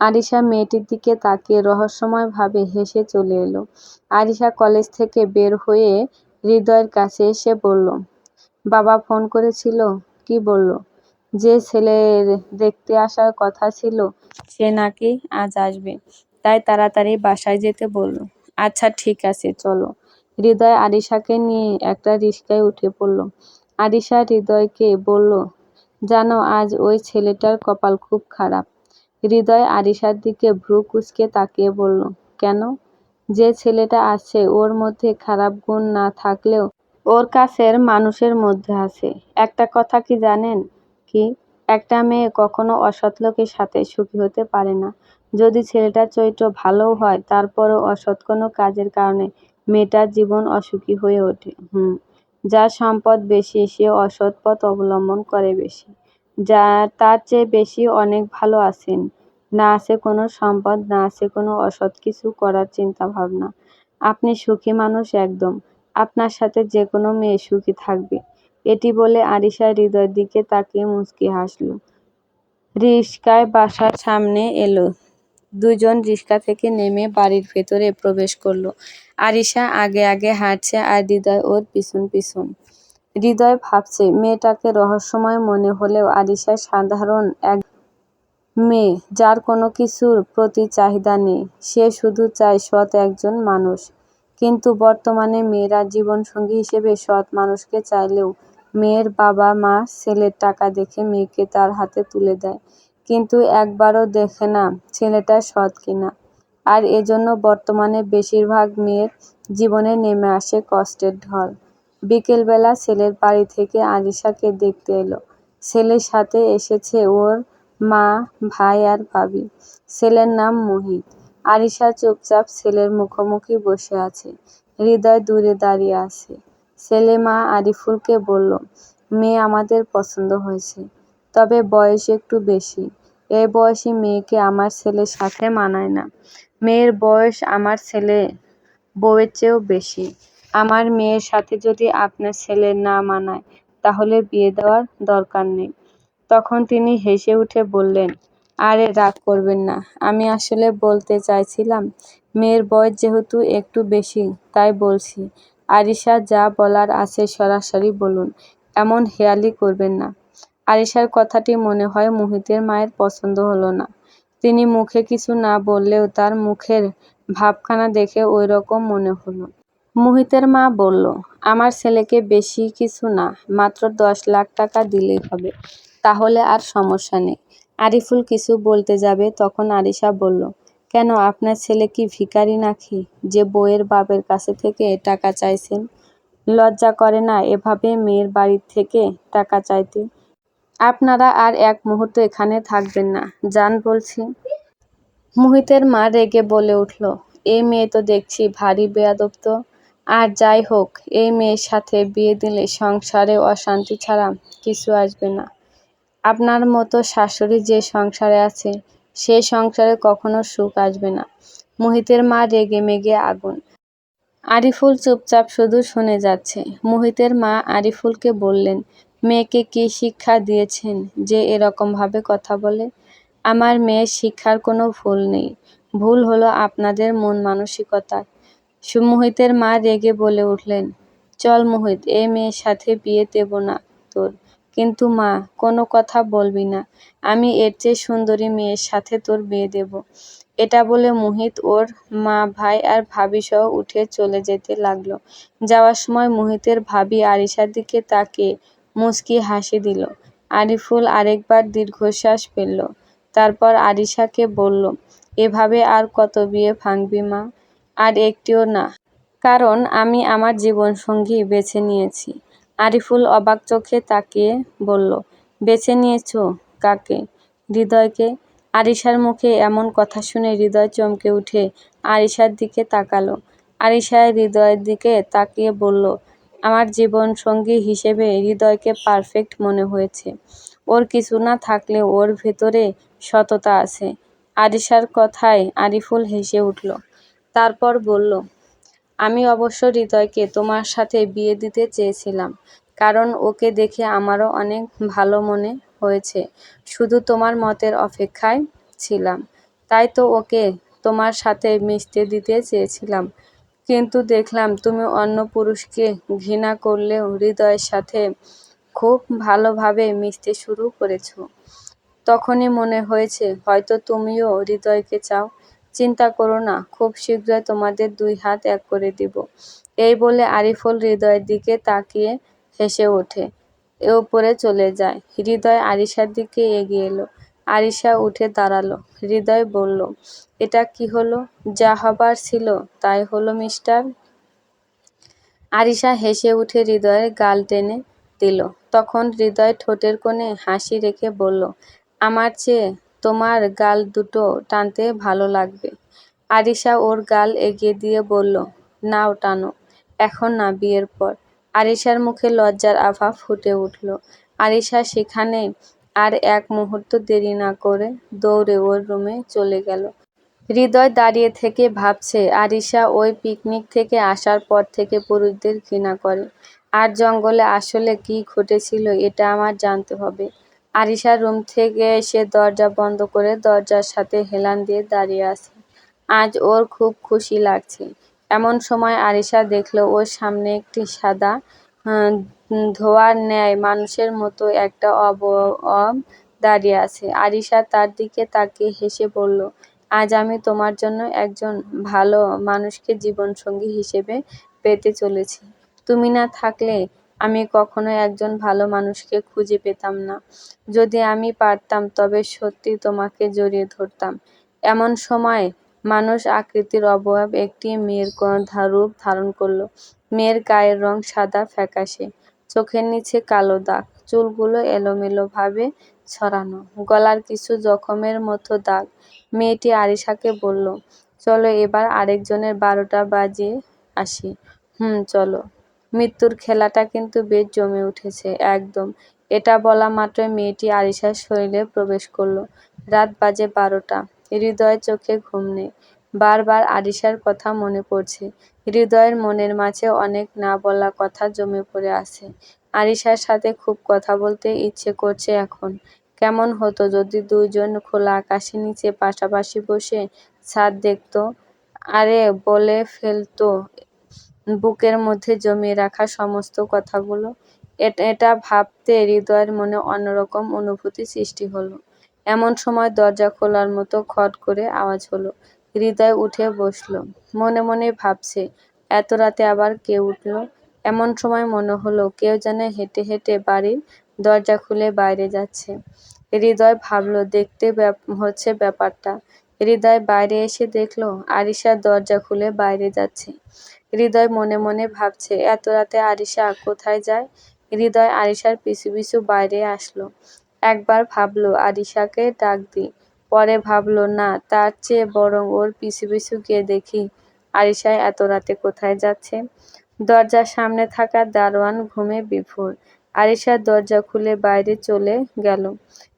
আরিশা মেয়েটির দিকে তাকিয়ে রহস্যময়ভাবে হেসে চলে এলো। আরিশা কলেজ থেকে বের হয়ে হৃদয়ের কাছে এসে বলল, বাবা ফোন করেছিল? কি বলল? যে ছেলের দেখতে আসার কথা ছিল সে নাকি আজ আসবে, তাই তাড়াতাড়ি বাসায় যেতে বলল। আচ্ছা ঠিক আছে, চলো। হৃদয় আরিশাকে নিয়ে একটা রিকশায় উঠে পড়ল। আরিশা হৃদয়কে বলল, জানো আজ ওই ছেলেটার কপাল খুব খারাপ। হৃদয় আরিশার দিকে ভ্রু কুঁচকে তাকিয়ে বলল, কেন? যে ছেলেটা আছে ওর মধ্যে খারাপ গুণ না থাকলেও ওর কাছের মানুষের মধ্যে আছে। একটা কথা কি জানেন? কি? একটা মেয়ে কখনো অসৎ লোকের সাথে সুখী হতে পারে না। যদি ছেলেটার চরিত্র ভালোও হয়, তারপরও অসৎ কোনো কাজের কারণে মেয়েটার জীবন অসুখী হয়ে ওঠে। যার সম্পদ বেশি সে অসৎ পথ অবলম্বন করে বেশি। তার চেয়ে বেশি অনেক ভালো আছেন। না আছে কোনো সম্পদ, না আছে কোনো অসৎ কিছু করার চিন্তা ভাবনা। আপনি সুখী মানুষ একদম। আপনার সাথে যে কোনো মেয়ে সুখী থাকবে। এটি বলে আরিশা হৃদয়ের দিকে তাকিয়ে মুচকি হাসল। রিকশায় বাসার সামনে এলো। দুজন রিকশা থেকে নেমে বাড়ির ভেতরে প্রবেশ করলো। আরিশা আগে আগে হাঁটছে আর হৃদয় ওর পিছন পিছন। হৃদয় ভাবছে, মেয়েটাকে রহস্যময় মনে হলেও আরিশা সাধারণ এক মেয়ে, যার কোনো কিছুর প্রতি চাহিদা নেই। সে শুধু চায় সৎ একজন মানুষ। কিন্তু বর্তমানে মেয়েরা জীবনসঙ্গী হিসেবে সৎ মানুষকে চাইলেও মেয়ের বাবা মা ছেলের টাকা দেখে মেয়েকে তার হাতে তুলে দেয়, কিন্তু একবারও দেখে না ছেলেটা সৎ কিনা। আর এজন্য বর্তমানে বেশিরভাগ মেয়ের জীবনে নেমে আসে কষ্টের ঢল। বিকেলবেলা ছেলের বাড়ি থেকে আরিশাকে দেখতে এলো। ছেলের সাথে এসেছে ওর মা, ভাই আর ভাবি। ছেলের নাম মোহিত। আরিশা চুপচাপ ছেলের মুখোমুখি বসে আছে। হৃদয় দূরে দাঁড়িয়ে আছে। ছেলে মা আরিফুলকে বলল, মেয়ে আমাদের পছন্দ হয়েছে, তবে বয়স একটু বেশি। এই বয়সী মেয়েকে আমার ছেলের সাথে মানায় না। মেয়ের বয়স আমার ছেলে বউয়ের চেয়েও বেশি। আমার মেয়ের সাথে যদি আপনার ছেলের না মানায়, তাহলে বিয়ে দেওয়ার দরকার নেই। তখন তিনি হেসে উঠে বললেন, আরে রাগ করবেন না, আমি আসলে বলতে চাইছিলাম মেয়ের বয়স যেহেতু একটু বেশি তাই বলছি। আরিশা, যা বলার আছে সরাসরি বলুন, এমন হেয়ালি করবেন না। আরিশার কথাটি মনে হয় মোহিতের মায়ের পছন্দ হলো না। তিনি মুখে কিছু না বললেও তার মুখের ভাবখানা দেখে ওই রকম মনে হলো। মুহিতের মা বলল, আমার ছেলেকে বেশি কিছু না, মাত্র 10 লাখ টাকা দিলেই হবে, তাহলে আর সমস্যা নেই। আরিফুল কিছু বলতে যাবে তখন আরিশা বলল, কেন, আপনার ছেলে কি ভিখারি নাকি যে বউয়ের বাপের কাছে থেকে টাকা চাইছেন? লজ্জা করে না এভাবে মেয়ের বাড়ি থেকে টাকা চাইতে? আপনারা আর এক মুহূর্ত এখানে থাকবেন না, যান বলছি। মুহিতের মা রেগে বলে উঠল, এই মেয়ে তো দেখছি ভারী বেয়াদব তো। আর যাই হোক, এই মেয়ের সাথে বিয়ে দিলে সংসারে অশান্তি ছাড়া কিছু আসবে না। আপনার মতো শাশুড়ি যে সংসারে আছে, সেই সংসারে কখনো সুখ আসবে না। মুহিতের মা রেগে মেগে আগুন। আরিফুল চুপচাপ শুধু শুনে যাচ্ছে। মুহিতের মা আরিফুলকে বললেন, মেয়েকে কি শিক্ষা দিয়েছেন যে এরকমভাবে কথা বলে? আমার মেয়ের শিক্ষার কোনো ভুল নেই, ভুল হলো আপনাদের মন মানসিকতার। মুহিতের মা রেগে বলে উঠলেন, চল মুহিত, এই মেয়ের সাথে বিয়ে দেব না তোর। কিন্তু মা, কোনো কথা বলবি না, আমি এর চেয়ে সুন্দরী মেয়ের সাথে তোর বিয়ে দেব। এটা বলে মুহিত ওর মা, ভাই আর ভাবি সহ উঠে চলে যেতে লাগলো। যাওয়ার সময় মুহিতের ভাবি আরিশার দিকে তাকিয়ে মুচকি হাসি দিল। আরিফুল আরেকবার দীর্ঘশ্বাস ফেলল। তারপর আরিশাকে বলল, এভাবে আর কত বিয়ে ভাঙবি মা? আর একটিও না, কারণ আমি আমার জীবনসঙ্গী বেছে নিয়েছি। আরিফুল অবাক চোখে তাকিয়ে বলল, বেছে নিয়েছো কাকে? হৃদয়কে। আরিশার মুখে এমন কথা শুনে হৃদয় চমকে উঠে আরিশার দিকে তাকালো। আরিশা হৃদয়ের দিকে তাকিয়ে বলল, আমার জীবনসঙ্গী হিসেবে হৃদয়কে পারফেক্ট মনে হয়েছে। ওর কিছু না থাকলেও ওর ভেতরে সততা আছে। আরিশার কথায় আরিফুল হেসে উঠল। তারপর বলল, আমি অবশ্য হৃদয়কে তোমার সাথে বিয়ে দিতে চেয়েছিলাম, কারণ ওকে দেখে আমারও অনেক ভালো মনে হয়েছে। শুধু তোমার মতের অপেক্ষায় ছিলাম। তাই তো ওকে তোমার সাথে মিশতে দিতে চেয়েছিলাম। কিন্তু দেখলাম তুমি অন্য পুরুষকে ঘৃণা করলেও হৃদয়ের সাথে খুব ভালোভাবে মিশতে শুরু করেছো। তখনই মনে হয়েছে হয়তো তুমিও হৃদয়কে চাও। চিন্তা করো না, খুব শীঘ্রই তোমাদের 2 হাত এক করে দিব। এই বলে আরিফুল হৃদয়ের দিকে তাকিয়ে হেসে ওঠে। উপরে চলে যায়। হৃদয় আরিশার দিকে এগিয়ে এলো। আরিশা উঠে দাঁড়ালো। হৃদয় বলল, এটা কি হলো? যা হবার ছিল তাই হলো মিস্টার। আরিশা হেসে উঠে হৃদয়ের গাল টেনে দিল। তখন হৃদয় ঠোঁটের কোণে হাসি রেখে বলল, আমার চেয়ে তোমার গাল দুটো টানতে ভালো লাগবে। আরিশা ওর গাল এগিয়ে দিয়ে বলল, নাও টানো। এখন না, বিয়ের পর। আরিশার মুখে লজ্জার আভা ফুটে উঠল। আরিশা সেখানে আর এক মুহূর্ত দেরি না করে দৌড়ে ওর রুমে চলে গেল। হৃদয় দাঁড়িয়ে থেকে ভাবছে, আরিশা ওই পিকনিক থেকে আসার পর থেকে পুরুষদের ঘৃণা করে। আর জঙ্গলে আসলে কি ঘটেছিল এটা আমার জানতে হবে। আরিশা রুম থেকে এসে দরজা বন্ধ করে দরজার সাথে হেলান দিয়ে দাঁড়িয়ে আছে। আজ ওর খুব খুশি লাগছে। এমন সময় আরিশা দেখল ওর সামনে একটি সাদা ধোঁয়ার ন্যায় মানুষের মতো একটা অবয়ব দাঁড়িয়ে আছে। আরিশা তার দিকে তাকিয়ে হেসে বলল, আজ আমি তোমার জন্য একজন ভালো মানুষকে জীবনসঙ্গী হিসেবে পেতে চলেছি। তুমি না থাকলে আমি কখনো একজন ভালো মানুষকে খুঁজে পেতাম না। যদি আমি পারতাম তবে সত্যি তোমাকে জড়িয়ে ধরতাম। এমন সময় মানুষ আকৃতির অবয়ব একটি মেয়ের রূপ ধারণ করল। মেয়ের গায়ের রং সাদা ফ্যাকাশে, চোখের নিচে কালো দাগ, চুলগুলো এলোমেলোভাবে ছড়ানো, গলার কিছু জখমের মতো দাগ। মেয়েটি আরিশাকে বলল, চলো এবার আরেকজনের 12টা বাজিয়ে আসি। চলো। মৃত্যুর খেলাটা কিন্তু বেশ জমে উঠেছে একদম। এটা বলা মাত্রই মেয়েটি আরিশার শরীরে প্রবেশ করল। রাত বাজে 12টা। হৃদয়ের চোখে ঘুম নেই। বারবার আরিশার কথা মনে পড়ছে। হৃদয়ের মনের মাঝে অনেক না বলা কথা জমে পড়ে আছে। আরিশার সাথে খুব কথা বলতে ইচ্ছে করছে এখন। কেমন হতো যদি দুইজন খোলা আকাশের নিচে পাশাপাশি বসে ছাদ দেখত, আরে বলে ফেলতো বুকের মধ্যে জমিয়ে রাখা সমস্ত কথাগুলো। এটা ভাবতে হৃদয়ের মনে অন্যরকম অনুভূতি সৃষ্টি হলো। এমন সময় দরজা খোলার মতো খট করে আওয়াজ হলো। হৃদয় উঠে বসল। মনে মনে ভাবছে, এত রাতে আবার কে উঠল? এমন সময় মনে হলো কেউ যেন হেঁটে হেঁটে বাড়ির দরজা খুলে বাইরে যাচ্ছে। হৃদয় ভাবল দেখতে হচ্ছে ব্যাপারটা। হৃদয় বাইরে এসে দেখল আরিশা দরজা খুলে বাইরে যাচ্ছে। হৃদয় মনে মনে ভাবছে, এত রাতে আরিশা কোথায় যায়? হৃদয় আরিশার পিছু পিছু বাইরে আসলো। একবার ভাবলো আরিশাকে ডাক দিই, পরে ভাবলো না, তার চেয়ে বরং ওর পিছু পিছু গিয়ে দেখি আরিশা এত রাতে কোথায় যাচ্ছে। দরজার সামনে থাকা দারোয়ান ঘুমে বিভোর। আরিশা দরজা খুলে বাইরে চলে গেল।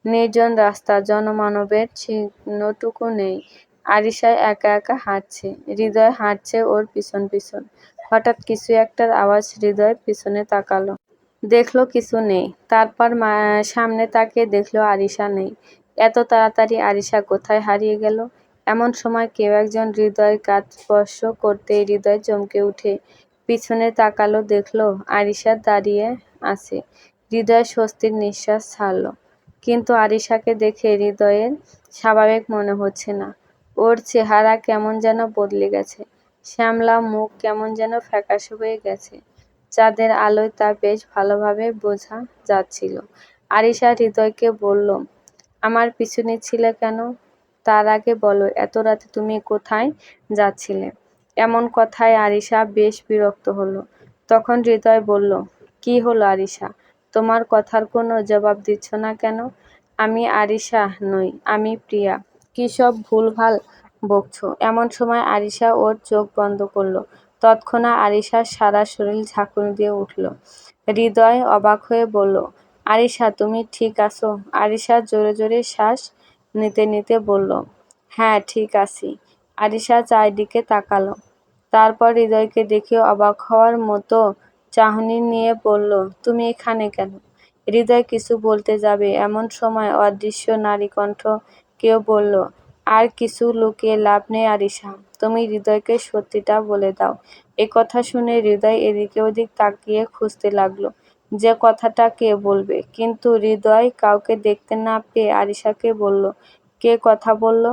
নির্জন রাস্তা, জনমানবের চিহ্নটুকু নেই। আরিশা একা একা হাঁটছে। হৃদয় হাঁটছে ওর পিছন পিছন। হঠাৎ কিছু একটার আওয়াজ, হৃদয় পিছনে তাকালো। দেখলো কিছু নেই। তারপর সামনে তাকিয়ে দেখলো আরিশা নেই। এত তাড়াতাড়ি আরিশা কোথায় হারিয়ে গেল? এমন সময় কেউ একজন হৃদয়ের কাঁধ স্পর্শ করতেই হৃদয় চমকে উঠে পিছনে তাকালো, দেখলো আরিশা দাঁড়িয়ে আছে। হৃদয় স্বস্তির নিঃশ্বাস ছাড়ল। কিন্তু আরিশাকে দেখে হৃদয়ের স্বাভাবিক মনে হচ্ছে না। ওর চেহারা কেমন যেন বদলে গেছে। শ্যামলা মুখ কেমন যেন ফ্যাকাশে হয়ে গেছে। চাঁদের আলোয় তা বেশ ভালোভাবে বোঝা যাচ্ছিল। আরিশা হৃদয়কে বলল, আমার পিছু নিচ্ছিলে কেন? তার আগে বলো, এত রাতে তুমি কোথায় যাচ্ছিলে? এমন কথায় আরিশা বেশ বিরক্ত হলো। তখন হৃদয় বলল, কি হলো আরিশা, তোমার কথার কোনো জবাব দিচ্ছ না কেন? আমি আরিশা নই, আমি প্রিয়া। কি সব ভুলভাল বকছো? এমন সময় আরিশা ওর চোখ বন্ধ করলো। তৎক্ষণাৎ আরিশার সারা শরীর ঝাঁকুনি দিয়ে উঠল। হৃদয় অবাক হয়ে বলল, আরিশা তুমি ঠিক আছো? আরিশা জোরে জোরে শ্বাস নিতে নিতে বলল, হ্যাঁ ঠিক আছি। আরিশা চারিদিকে তাকালো। তারপর হৃদয়কে দেখে অবাক হওয়ার মতো চাহনি নিয়ে বলল, তুমি এখানে কেন? হৃদয় কিছু বলতে যাবে এমন সময় অদৃশ্য নারী কণ্ঠ কেউ বলল, আর কিছু লুকিয়ে লাভ নেই আরিশা, তুমি হৃদয়কে সত্যিটা বলে দাও। এ কথা শুনে হৃদয় এদিকে ওদিক তাকিয়ে খুঁজতে লাগলো যে কথাটা কে বলবে, কিন্তু হৃদয় কাউকে দেখতে না পেয়ে আরিশাকে বলল, কে কথা বলল?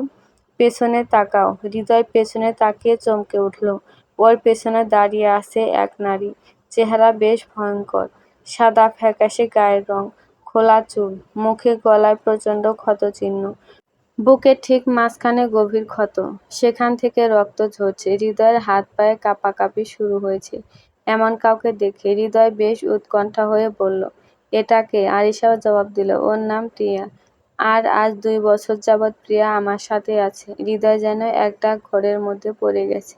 পেছনে তাকাও। হৃদয় পেছনে তাকিয়ে চমকে উঠল। ওর পেছনে দাঁড়িয়ে আছে এক নারী। চেহারা বেশ ভয়ঙ্কর। সাদা ফ্যাকাশে গায়ের রং, খোলা চুল, মুখে গলায় প্রচণ্ড ক্ষতচিহ্ন। বুকের ঠিক মাঝখানে গভীর ক্ষত, সেখান থেকে রক্ত ঝরছে। হৃদয়ের হাত পায়ে কাঁপাকাঁপি শুরু হয়েছে এমন কাউকে দেখে। হৃদয় বেশ উৎকণ্ঠা হয়ে বলল, এটা কে? আরিশাও জবাব দিল, ওর নাম প্রিয়া। আর আজ 2 বছর যাবৎ প্রিয়া আমার সাথে আছে। হৃদয় যেন একটা ঘোরের মধ্যে পড়ে গেছে।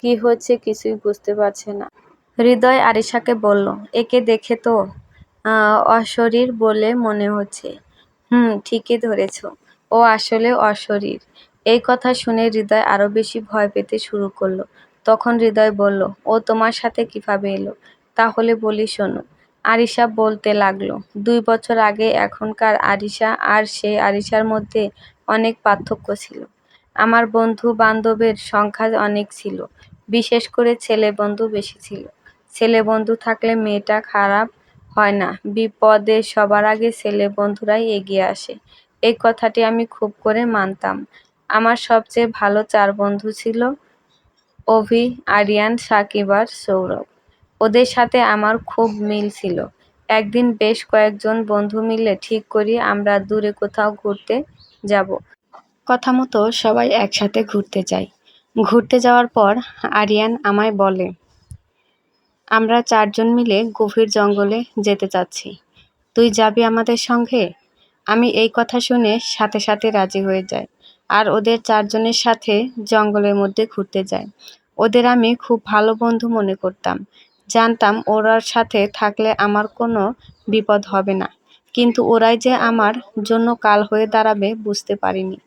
কি হচ্ছে কিছুই বুঝতে পারছে না। হৃদয় আরিশাকে বলল, একে দেখে তো অশরীর বলে মনে হচ্ছে। ঠিকই ধরেছ, ও আসলে অশরীর। এই কথা শুনে হৃদয় আরো বেশি ভয় পেতে শুরু করলো। তখন হৃদয় বলল, ও তোমার সাথে কিভাবে এলো? তাহলে বলি শোনো। আরিশা বলতে লাগলো, 2 বছর আগে এখনকার আরিশা আর সেই আরিশার মধ্যে অনেক পার্থক্য ছিল। আমার বন্ধু বান্ধবের সংখ্যা অনেক ছিল, বিশেষ করে ছেলে বন্ধু বেশি ছিল। ছেলে বন্ধু থাকলে মেয়েটা খারাপ হয় না, বিপদে সবার আগে ছেলে বন্ধুরাই এগিয়ে আসে। এই কথাটি আমি খুব করে মানতাম। আমার সবচেয়ে ভালো 4 বন্ধু ছিল, অভি, আরিয়ান, সাকিব আর সৌরভ। ওদের সাথে আমার খুব মিল ছিল। একদিন বেশ কয়েকজন বন্ধু মিলে ঠিক করি আমরা দূরে কোথাও ঘুরতে যাব। কথা মতো সবাই একসাথে ঘুরতে যাই। ঘুরতে যাওয়ার পর আরিয়ান আমায় বলে, আমরা 4 জন মিলে গভীর জঙ্গলে যেতে চাচ্ছি। তুই যাবি আমাদের সঙ্গে? আমি এই কথা শুনে সাথে সাথে রাজি হয়ে যাই। আর ওদের 4 জনের সাথে জঙ্গলের মধ্যে ঘুরতে যাই। ওদের আমি খুব ভালো বন্ধু মনে করতাম। জানতাম ওরার সাথে থাকলে আমার কোনো বিপদ হবে না। কিন্তু ওরাই যে আমার জন্য কাল হয়ে দাঁড়াবে বুঝতে পারিনি।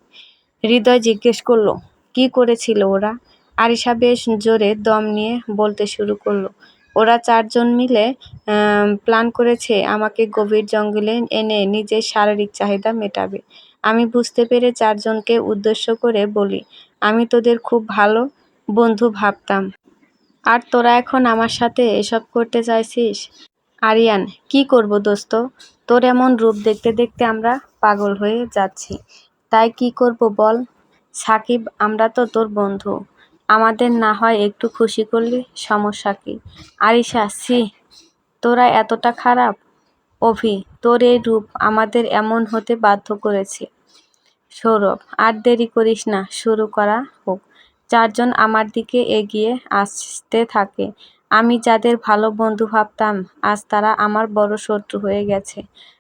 হৃদয় জিজ্ঞেস করল, কি করেছিল ওরা? আরিশা বেশ জোরে দম নিয়ে বলতে শুরু করলো, ওরা 4 জন মিলে প্ল্যান করেছে আমাকে গভীর জঙ্গলে এনে নিজের শারীরিক চাহিদা মেটাবে। আমি বুঝতে পেরে 4 জনকে উদ্দেশ্য করে বলি, আমি তোদের খুব ভালো বন্ধু ভাবতাম। আর তোরা এখন আমার সাথে এসব করতে চাইছিস? আরিয়ান, কি করব দোস্ত? তোর এমন রূপ দেখতে দেখতে আমরা পাগল হয়ে যাচ্ছি। তাই কি করব বল? সাকিব, আমরা তো তোর বন্ধু, আমাদের না হয় একটু খুশি করলি, সমস্যা কি? আরিশা, ছি, তোরা এতটা খারাপ? অভি, তোর এই রূপ আমাদের এমন হতে বাধ্য করেছে। সৌরভ, আর দেরি করিস না, শুরু করা হোক। চারজন আমার দিকে এগিয়ে আসতে থাকে। আমি যাদের ভালো বন্ধু ভাবতাম, আজ তারা আমার বড় শত্রু হয়ে গেছে।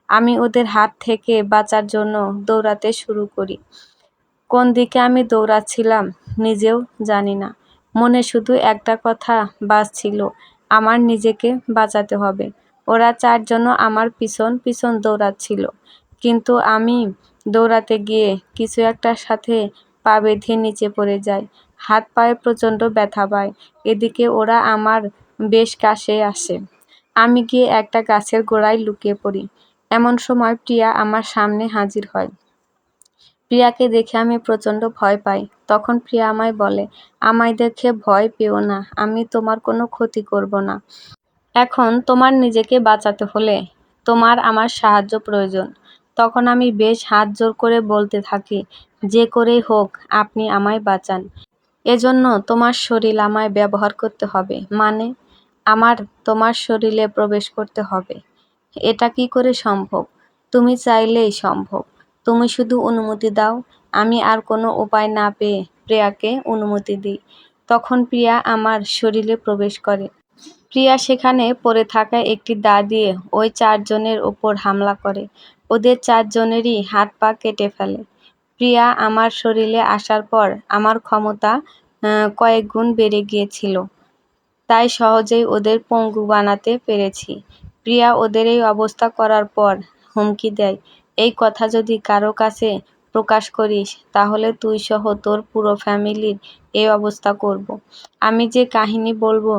আমি ওদের হাত থেকে বাঁচার জন্য দৌড়াতে শুরু করি। কোন দিকে আমি দৌড়াচ্ছিলাম নিজেও জানি না। মনে শুধু একটা কথা বাজছিল, আমার নিজেকে বাঁচাতে হবে। ওরা চারজনও আমার পিছন পিছন দৌড়াচ্ছিল, কিন্তু আমি দৌড়াতে গিয়ে কিছু একটার সাথে পা বেঁধে নিচে পড়ে যাই। হাত পায়ে প্রচণ্ড ব্যথা পায়। এদিকে ওরা আমার বেশ কাছে আসে। আমি গিয়ে একটা গাছের গোড়ায় লুকিয়ে পড়ি। এমন সময় প্রিয়া আমার সামনে হাজির হয়। প্রিয়াকে দেখে আমি প্রচণ্ড ভয় পাই। তখন প্রিয়া আমায় বলে, আমায় দেখে ভয় পেও না, আমি তোমার কোনো ক্ষতি করব না। এখন তোমার নিজেকে বাঁচাতে হলে তোমার আমার সাহায্য প্রয়োজন। তখন আমি বেশ হাত জোর করে বলতে থাকি, যে করেই হোক আপনি আমায় বাঁচান। এজন্য তোমার শরীর আমায় ব্যবহার করতে হবে, মানে আমার তোমার শরীরে প্রবেশ করতে হবে। এটা কি করে সম্ভব? তুমি চাইলেই সম্ভব। তুমি শুধু অনুমতি দাও। আমি আর কোনো উপায় না পেয়ে প্রিয়াকে অনুমতি দিই। তখন প্রিয়া আমার শরীরে প্রবেশ করে। প্রিয়া সেখানে পড়ে থাকা একটি দা দিয়ে ওই চারজনের ওপর হামলা করে। ওদের চারজনেরই হাত পা কেটে ফেলে। প্রিয়া আমার শরীরে আসার পর আমার ক্ষমতা কয়েক গুণ বেড়ে গিয়েছিল। তাই সহজেই ওদের পঙ্গু বানাতে পেরেছি। প্রিয়া ওদের এই অবস্থা করার পর হুমকি দেয়, এই কথা যদি কারো কাছে প্রকাশ করিস তাহলে তুই সহ তোর পুরো ফ্যামিলির এই অবস্থা করব। আমি যে কাহিনী বলবো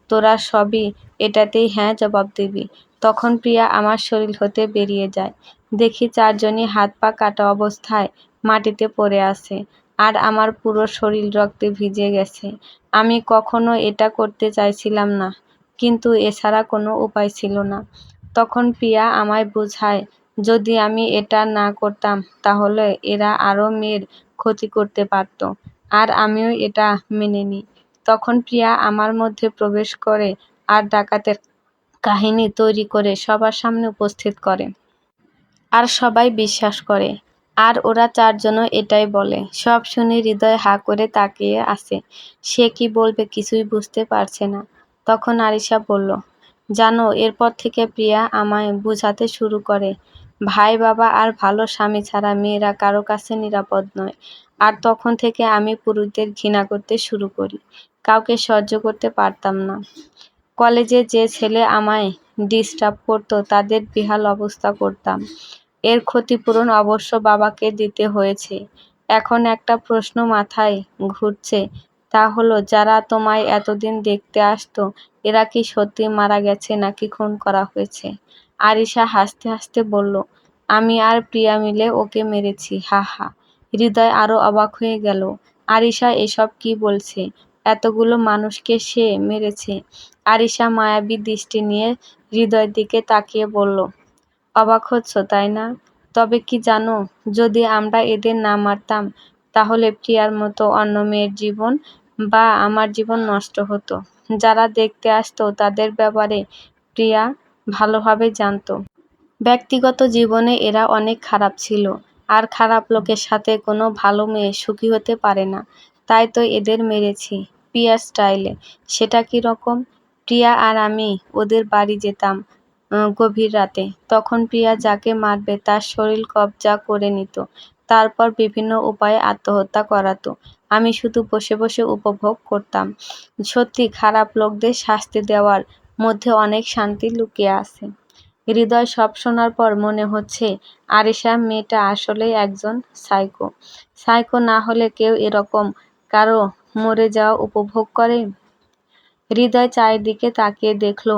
তোরা সবই এটাতেই হ্যাঁ জবাব দিবি। তখন প্রিয়া আমার শরীর হতে বেরিয়ে যায়। দেখি চারজনই হাত পা কাটা অবস্থায় মাটিতে পড়ে আছে, আর আমার পুরো শরীর রক্তে ভিজে গেছে। আমি কখনো এটা করতে চাইছিলাম না, কিন্তু এছাড়া কোনো উপায় ছিল না। তখন প্রিয়া আমায় বোঝায়, যদি আমি এটা না করতাম তাহলে এরা আরও মেয়ের ক্ষতি করতে পারত, আর আমিও এটা মেনে নিই। তখন প্রিয়া আমার মধ্যে প্রবেশ করে আর ডাকাতের কাহিনী তৈরি করে সবার সামনে উপস্থিত করে। আর সবাই বিশ্বাস করে। আর ওরা চারজনও এটাই বলে। সব শুনে হৃদয় হাঁ করে তাকিয়ে আছে। সে কি বলবে কিছুই বুঝতে পারছে না। তখন আরিশা বলল, জানো, এরপর থেকে প্রিয়া আমায় বুঝাতে শুরু করে, ভাই বাবা আর ভালো স্বামী ছাড়া মেয়েরা কারো কাছে নিরাপদ নয়। আর তখন থেকে আমি পুরুষদের ঘৃণা করতে শুরু করি। কাউকে সহ্য করতে পারতাম না। কলেজে যে ছেলে আমায় ডিস্টার্ব করতো তাদের বেহাল অবস্থা করতাম। এর ক্ষতিপূরণ অবশ্য বাবাকে দিতে হয়েছে। এখন একটা প্রশ্ন মাথায় ঘুরছে, তা হলো যারা তোমায় এতদিন দেখতে আসতো এরা কি সত্যি মারা গেছে নাকি খুন করা হয়েছে? আরিশা হাসতে হাসতে বলল, আমি আর প্রিয়া মিলে ওকে মেরেছি, হা হা। হৃদয় আরো অবাক হয়ে গেল। আরিশা এসব কি বলছে? এতগুলো মানুষকে সে মেরেছে? আরিশা মায়াবী দৃষ্টি নিয়ে হৃদয়ের দিকে তাকিয়ে বলল, অবাক হচ্ছ তাই না? তবে কি জানো, যদি আমরা এদের না মারতাম তাহলে প্রিয়ার মতো অন্য মেয়ের জীবন বা আমার জীবন নষ্ট হতো। যারা দেখতে আসতো তাদের ব্যাপারে প্রিয়া ভালোভাবে জানতো। ব্যক্তিগত জীবনে এরা অনেক খারাপ ছিল, আর খারাপ লোকের সাথে কোনো ভালো মেয়ে সুখী হতে পারে না। তাই তো এদের মেরেছি, প্রিয়ার স্টাইলে। সেটা কি রকম? প্রিয়া আর আমি ওদের বাড়ি যেতাম গভীর রাতে। তখন প্রিয়া যাকে মারবে তার শরীর কবজা করে নিত, তারপর বিভিন্ন উপায়ে আত্মহত্যা করাতো। আমি শুধু বসে বসে উপভোগ করতাম। সত্যি খারাপ লোকদের শাস্তি দেওয়ার মধ্যে অনেক শান্তি লুকিয়ে আছে। হৃদয় সব শোনার পর মনে হচ্ছে আরিশা মেয়েটা আসলেই একজন সাইকো। সাইকো না হলে কেউ এরকম কারো মরে যাওয়া উপভোগ করে? হৃদয় চারিদিকে তাকিয়ে দেখল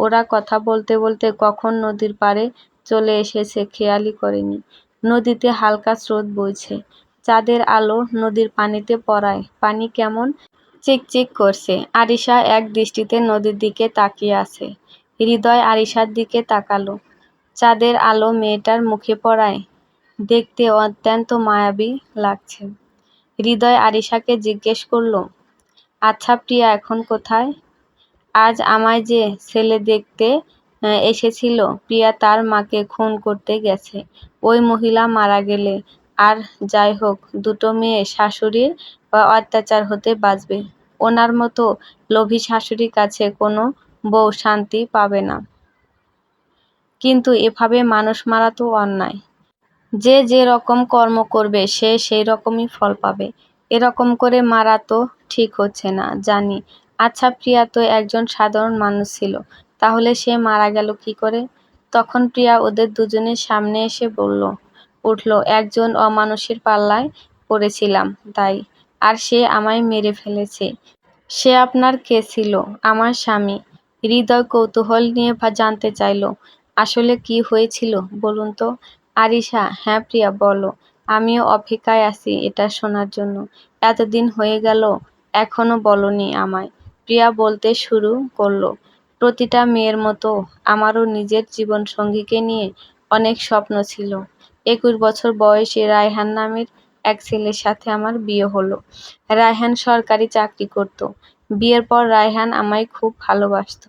ওরা কথা বলতে বলতে কখন নদীর পাড়ে চলে এসেছে খেয়ালই করেনি। নদীতে হালকা স্রোত বইছে। চাঁদের আলো নদীর পানিতে পড়ায় পানি কেমন চিকচিক করছে। আরিশা এক দৃষ্টিতে নদীর দিকে তাকিয়ে আছে। হৃদয় আরিশার দিকে তাকালো। চাঁদের আলো মেয়েটার মুখে পড়ায় দেখতে অত্যন্ত মায়াবী লাগছে। হৃদয় আরিশাকে জিজ্ঞেস করলো, আচ্ছা প্রিয়া এখন কোথায়? আজ আমায় যে ছেলে দেখতে এসেছিল, প্রিয়া তার মাকে খুন করতে গেছে। ওই মহিলা মারা গেলে আর যাই হোক, দুটো মেয়ে শাশুড়ির অত্যাচার হতে বাঁচবে। ওনার মতো লোভী শাশুড়ির কাছে কোনো বউ শান্তি পাবে না। কিন্তু এভাবে মানুষ মারা তো অন্যায়। যে যে রকম কর্ম করবে সে সেই রকমই ফল পাবে। এরকম করে মারা তো ঠিক হচ্ছে না, জানি। আচ্ছা প্রিয়া তো একজন সাধারণ মানুষ ছিল, তাহলে সে মারা গেল কি করে? তখন প্রিয়া ওদের দুজনের সামনে এসে উঠল, একজন অমানুষের পাল্লায় পড়েছিলাম তাই। আর সে আমায় মেরে ফেলেছে। সে আপনার কে ছিল? আমার স্বামী। হৃদয় কৌতূহল নিয়ে জানতে চাইল, আসলে কি হয়েছিল বলুন তো। আরিশা, হ্যাঁ প্রিয়া বলো, আমিও অপেক্ষায় আছি এটা শোনার জন্য। এতদিন হয়ে গেল এখনো বলনি আমায়। প্রিয়া বলতে শুরু করলো, প্রতিটা মেয়ের মতো আমারও নিজের জীবনসঙ্গীকে নিয়ে অনেক স্বপ্ন ছিল। 21 বছর বয়সে রায়হান নামের এক ছেলের সাথে আমার বিয়ে হলো। রায়হান সরকারি চাকরি করত। বিয়ের পর রায়হান আমায় খুব ভালোবাসতো।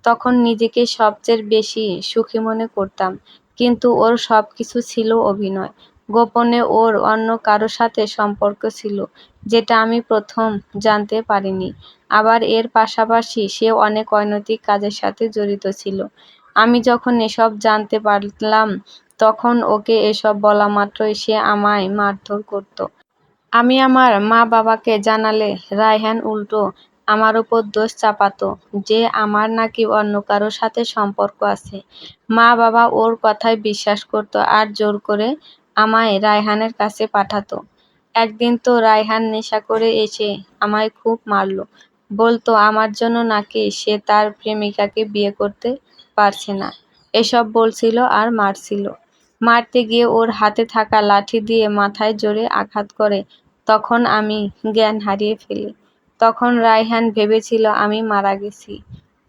তখন নিজেকে সবচেয়ে বেশি সুখী মনে করতাম। কিন্তু ওর সবকিছু ছিল অভিনয়। গোপনে ওর অন্য কারো সাথে সম্পর্ক ছিল, যেটা আমি প্রথম জানতে পারিনি। আবার এর পাশাপাশি সে অনেক অনৈতিক কাজের সাথে জড়িত ছিল। আমি যখন এসব জানতে পারলাম, তখন ওকে এসব বলা মাত্রই সে আমায় মারধর করত। আমি আমার মা-বাবাকে জানালে রায়হান উল্টো আমার ওপর দোষ চাপাতো যে আমার নাকি অন্য কারো সাথে সম্পর্ক আছে। মা-বাবা ওর কথায় বিশ্বাস করত আর জোর করে আমায় রায়হানের কাছে পাঠাতো। একদিন তো রায়হান নেশা করে এসে আমায় খুব মারলো। বলতো আমার জন্য নাকি সে তার প্রেমিকাকে বিয়ে করতে পারছে না। এসব বলছিল আর মারছিল। মারতে গিয়ে ওর হাতে থাকা লাঠি দিয়ে মাথায় জোরে আঘাত করে। তখন আমি জ্ঞান হারিয়ে ফেলি। তখন রায়হান ভেবেছিল আমি মারা গেছি।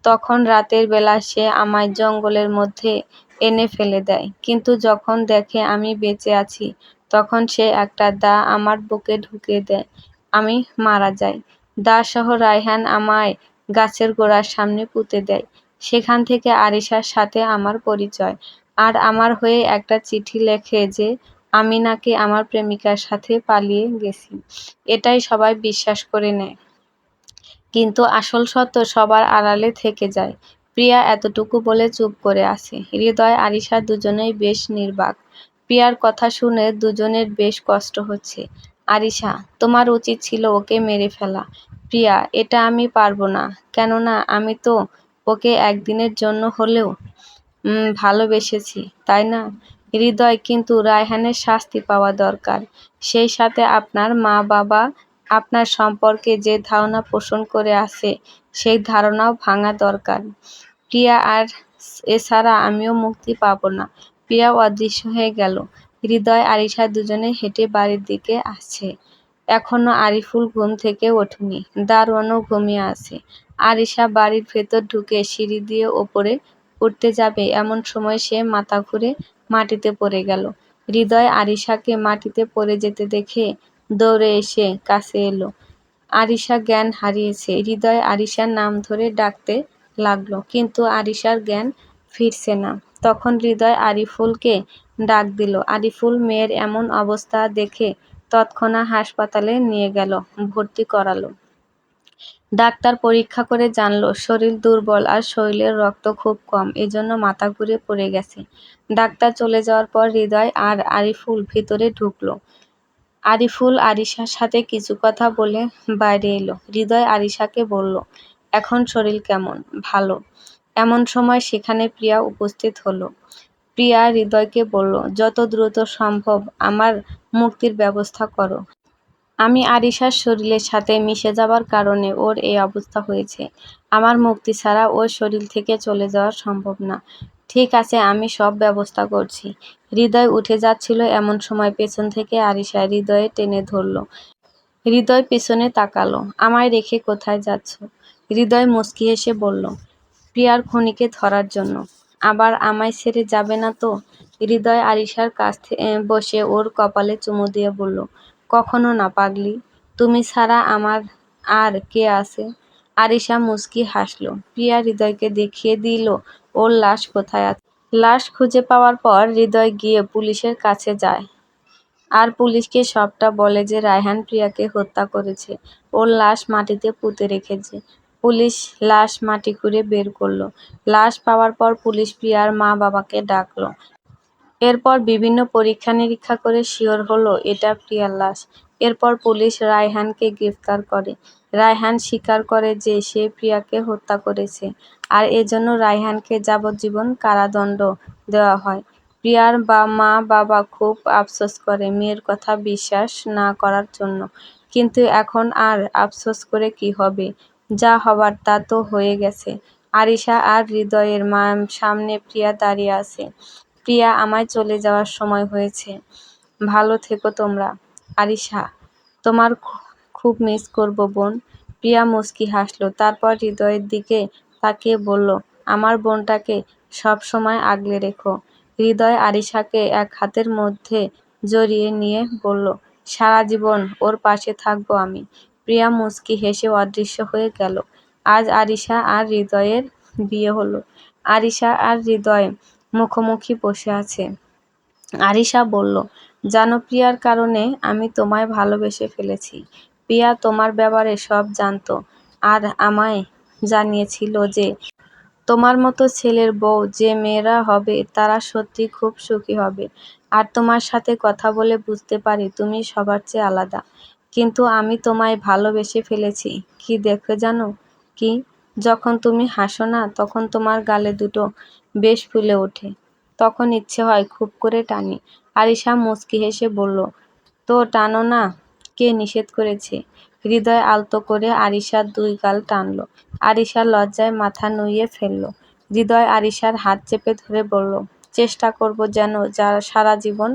তখন রাতের বেলা সে আমায় জঙ্গলের মধ্যে এনে ফেলে দেয়। কিন্তু যখন দেখে আমি বেঁচে আছি, তখন সে একটা দা আমার বুকে ঢুকিয়ে দেয়। আমি মারা যাই। দা সহ রায়হান আমায় গাছের গোড়ার সামনে পুঁতে দেয়। সেখান থেকে আরিশার সাথে আমার পরিচয়। আর আমার হয়ে একটা চিঠি লেখে যে আমি নাকি আমার প্রেমিকার সাথে পালিয়ে গেছি। এটাই সবাই বিশ্বাস করে নেয়। কিন্তু আসল সত্য সবার আড়ালে থেকে যায়। প্রিয়া এতটুকু বলে চুপ করে আছে। হৃদয় আরিশা দুজনেই বেশ নির্বাক। প্রিয়ার কথা শুনে দুজনের বেশ কষ্ট হচ্ছে। আরিশা, তোমার উচিত ছিল ওকে মেরে ফেলা। প্রিয়া, এটা আমি পারবো না। কেননা আমি তো ওকে একদিনের জন্য হলেও ভালোবেসেছি, তাই না? হৃদয়, কিন্তু রায়হানের শাস্তি পাওয়া দরকার। সেই সাথে আপনার মা-বাবা আপনার সম্পর্কে যে ধারণা পোষণ করে আছে, সেই ধারণাও ভাঙা দরকার। প্রিয়া, আর এছাড়া আমিও মুক্তি পাবো না। প্রিয়া অদৃশ্য হয়ে গেল। হৃদয় আরিশা দুজনে হেঁটে বাড়ির দিকে আসছে। এখনো আরিফুল ঘুম থেকে ওঠেনি। দারোয়ানও ঘুমিয়ে আছে। আরিশা বাড়ির ভেতর ঢুকে সিঁড়ি দিয়ে ওপরে উঠতে যাবে, এমন সময় সে মাথা ঘুরে মাটিতে পড়ে গেল। হৃদয় আরিশাকে মাটিতে পড়ে যেতে দেখে দৌড়ে এসে কাছে এলো। আরিশা জ্ঞান হারিয়েছে। হৃদয় আরিশার নাম ধরে ডাকতে লাগলো, কিন্তু আরিশার জ্ঞান ফিরছে না। তখন হৃদয় আরিফুলকে ডাক দিল। আরিফুল মেয়ের এমন অবস্থা দেখে তৎক্ষণাৎ হাসপাতালে নিয়ে গেল, ভর্তি করালো। ডাক্তার পরীক্ষা করে জানল শরীর দুর্বল আর শরীরের রক্ত খুব কম, এজন্য মাথা ঘুরে পড়ে গেছে। ডাক্তার চলে যাওয়ার পর হৃদয় আর আরিফুল ভিতরে ঢুকলো। আরিফুল আরিশার সাথে কিছু কথা বলে বাইরে এলো। হৃদয় আরিশাকে বলল, এখন শরীর কেমন? ভালো। এমন সময় সেখানে প্রিয়া উপস্থিত হলো। প্রিয়া হৃদয়কে বলল, যত দ্রুত সম্ভব আমার মুক্তির ব্যবস্থা করো। আমি আরিশার শরীরের সাথে মিশে যাবার কারণে ওর এই অবস্থা হয়েছে। আমার মুক্তি ছাড়া ওর শরীর থেকে চলে যাওয়া সম্ভব না। ঠিক আছে, আমি সব ব্যবস্থা করছি। হৃদয় উঠে যাচ্ছিল, এমন সময় পেছন থেকে আরিশা হৃদয়ে টেনে ধরল। হৃদয় পেছনে তাকালো। আমায় রেখে কোথায় যাচ্ছ? হৃদয় মুচকি হেসে বলল, প্রিয়ার খুনিকে ধরার জন্য। আবার আমায় ছেড়ে যাবে না তো? হৃদয় আরিশার কাছে বসে ওর কপালে চুমু দিয়ে বলল, কখনো না পাগলি, তুমি ছাড়া আমার আর কে আছে? আরিশা মুচকি হাসল। প্রিয়া হৃদয়কে দেখিয়ে দিল ওর লাশ কোথায় আছে। লাশ খুঁজে পাওয়ার পর হৃদয় গিয়ে পুলিশের কাছে যায় আর পুলিশকে সবটা বলে যে রায়হান প্রিয়াকে হত্যা করেছে, ওর লাশ মাটিতে পুঁতে রেখেছে। পুলিশ লাশ মাটি খুঁড়ে বের করলো। লাশ পাওয়ার পর পুলিশ প্রিয়ার মা বাবাকে ডাকলো। এরপর বিভিন্ন পরীক্ষা নিরীক্ষা করে শিওর হলো এটা প্রিয়ার লাশ। এরপর পুলিশ রায়হানকে গ্রেফতার করে। রায়হান স্বীকার করে যে সে প্রিয়াকে হত্যা করেছে আর এজন্য রায়হানকে যাবজ্জীবন কারাদণ্ড দেওয়া হয়। প্রিয়ার মা বাবা খুব আফসোস করে মেয়ের কথা বিশ্বাস না করার জন্য, কিন্তু এখন আর আফসোস করে কি হবে, যা হবার তা তো হয়ে গেছে। আরিশা আর হৃদয়ের সামনে প্রিয়া দাঁড়িয়ে আছে। প্রিয়া, আমায় চলে যাওয়ার সময় হয়েছে, ভালো থেকো তোমরা। আরিশা, তোমার খুব মিস করব বোন। প্রিয়া মুচকি হাসল, তারপর হৃদয়ের দিকে তাকিয়ে বলল, আমার বোনটাকে সব সময় আগলে রেখো। হৃদয় আরিশাকে এক হাতের মধ্যে জড়িয়ে নিয়ে বলল, সারা জীবন ওর পাশে থাকবো আমি। প্রিয়া মুচকি হেসে অদৃশ্য হয়ে গেল। আজ আরিশা আর হৃদয়ের বিয়ে হলো। আরিশা আর হৃদয় মুখোমুখি বসে আছে। আরিশা বলল, জানো প্রিয়ার কারণে আমি তোমায় ভালোবেসে ফেলেছি। প্রিয়া তোমার ব্যাপারে সব জানতো আর আমায় জানিয়েছিল যে তোমার মতো ছেলের বউ যে মেয়েরা হবে তারা সত্যি খুব সুখী হবে। আর তোমার সাথে কথা বলে বুঝতে পারি তুমি সবার চেয়ে আলাদা। কিন্তু আমি তোমায় ভালোবেসে ফেলেছি কি দেখে জানো? কি? যখন তুমি হাসো না তখন তোমার গালে দুটো বেশ ফুলে ওঠে, তখন ইচ্ছে হয় খুব করে টানি। আরিশা মুচকি হেসে বলল, তো টানো না, কে নিষেধ করেছে? হৃদয় আলতো করে আরিশার দুই গাল টানল। আরিশা লজ্জায় মাথা নুইয়ে ফেলল। হৃদয় আরিশার হাত চেপে ধরে বলল, চেষ্টা করব যেন সারা জীবন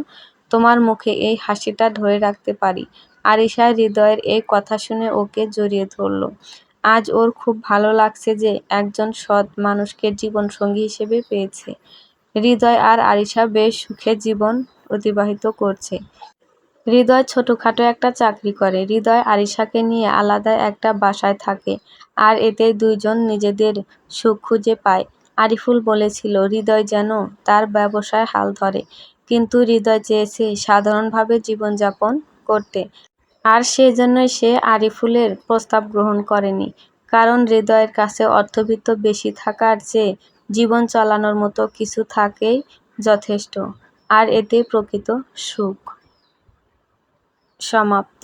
তোমার মুখে এই হাসিটা ধরে রাখতে পারি। আরিশা হৃদয়ের এই কথা শুনে ওকে জড়িয়ে ধরল। আজ ওর খুব ভালো লাগছে যে একজন সৎ মানুষকে জীবনসঙ্গী হিসেবে পেয়েছে। হৃদয় আর আরিশা বেশ সুখে জীবন অতিবাহিত করছে। হৃদয় ছোটখাটো একটা চাকরি করে। হৃদয় আরিশাকে নিয়ে আলাদা একটা বাসায় থাকে আর এতে দুইজন নিজেদের সুখ খুঁজে পায়। আরিফুল বলেছিল হৃদয় যেন তার ব্যবসায় হাল ধরে, কিন্তু হৃদয় চেয়েছে সাধারণভাবে জীবনযাপন করতে। আর সেজন্যই সে আরিফুলের প্রস্তাব গ্রহণ করেনি, কারণ হৃদয়ের কাছে অর্থবিত্ত বেশি থাকার চেয়ে জীবন চালানোর মতো কিছু থাকেই যথেষ্ট, আর এতেই প্রকৃত সুখ। সমাপ্ত।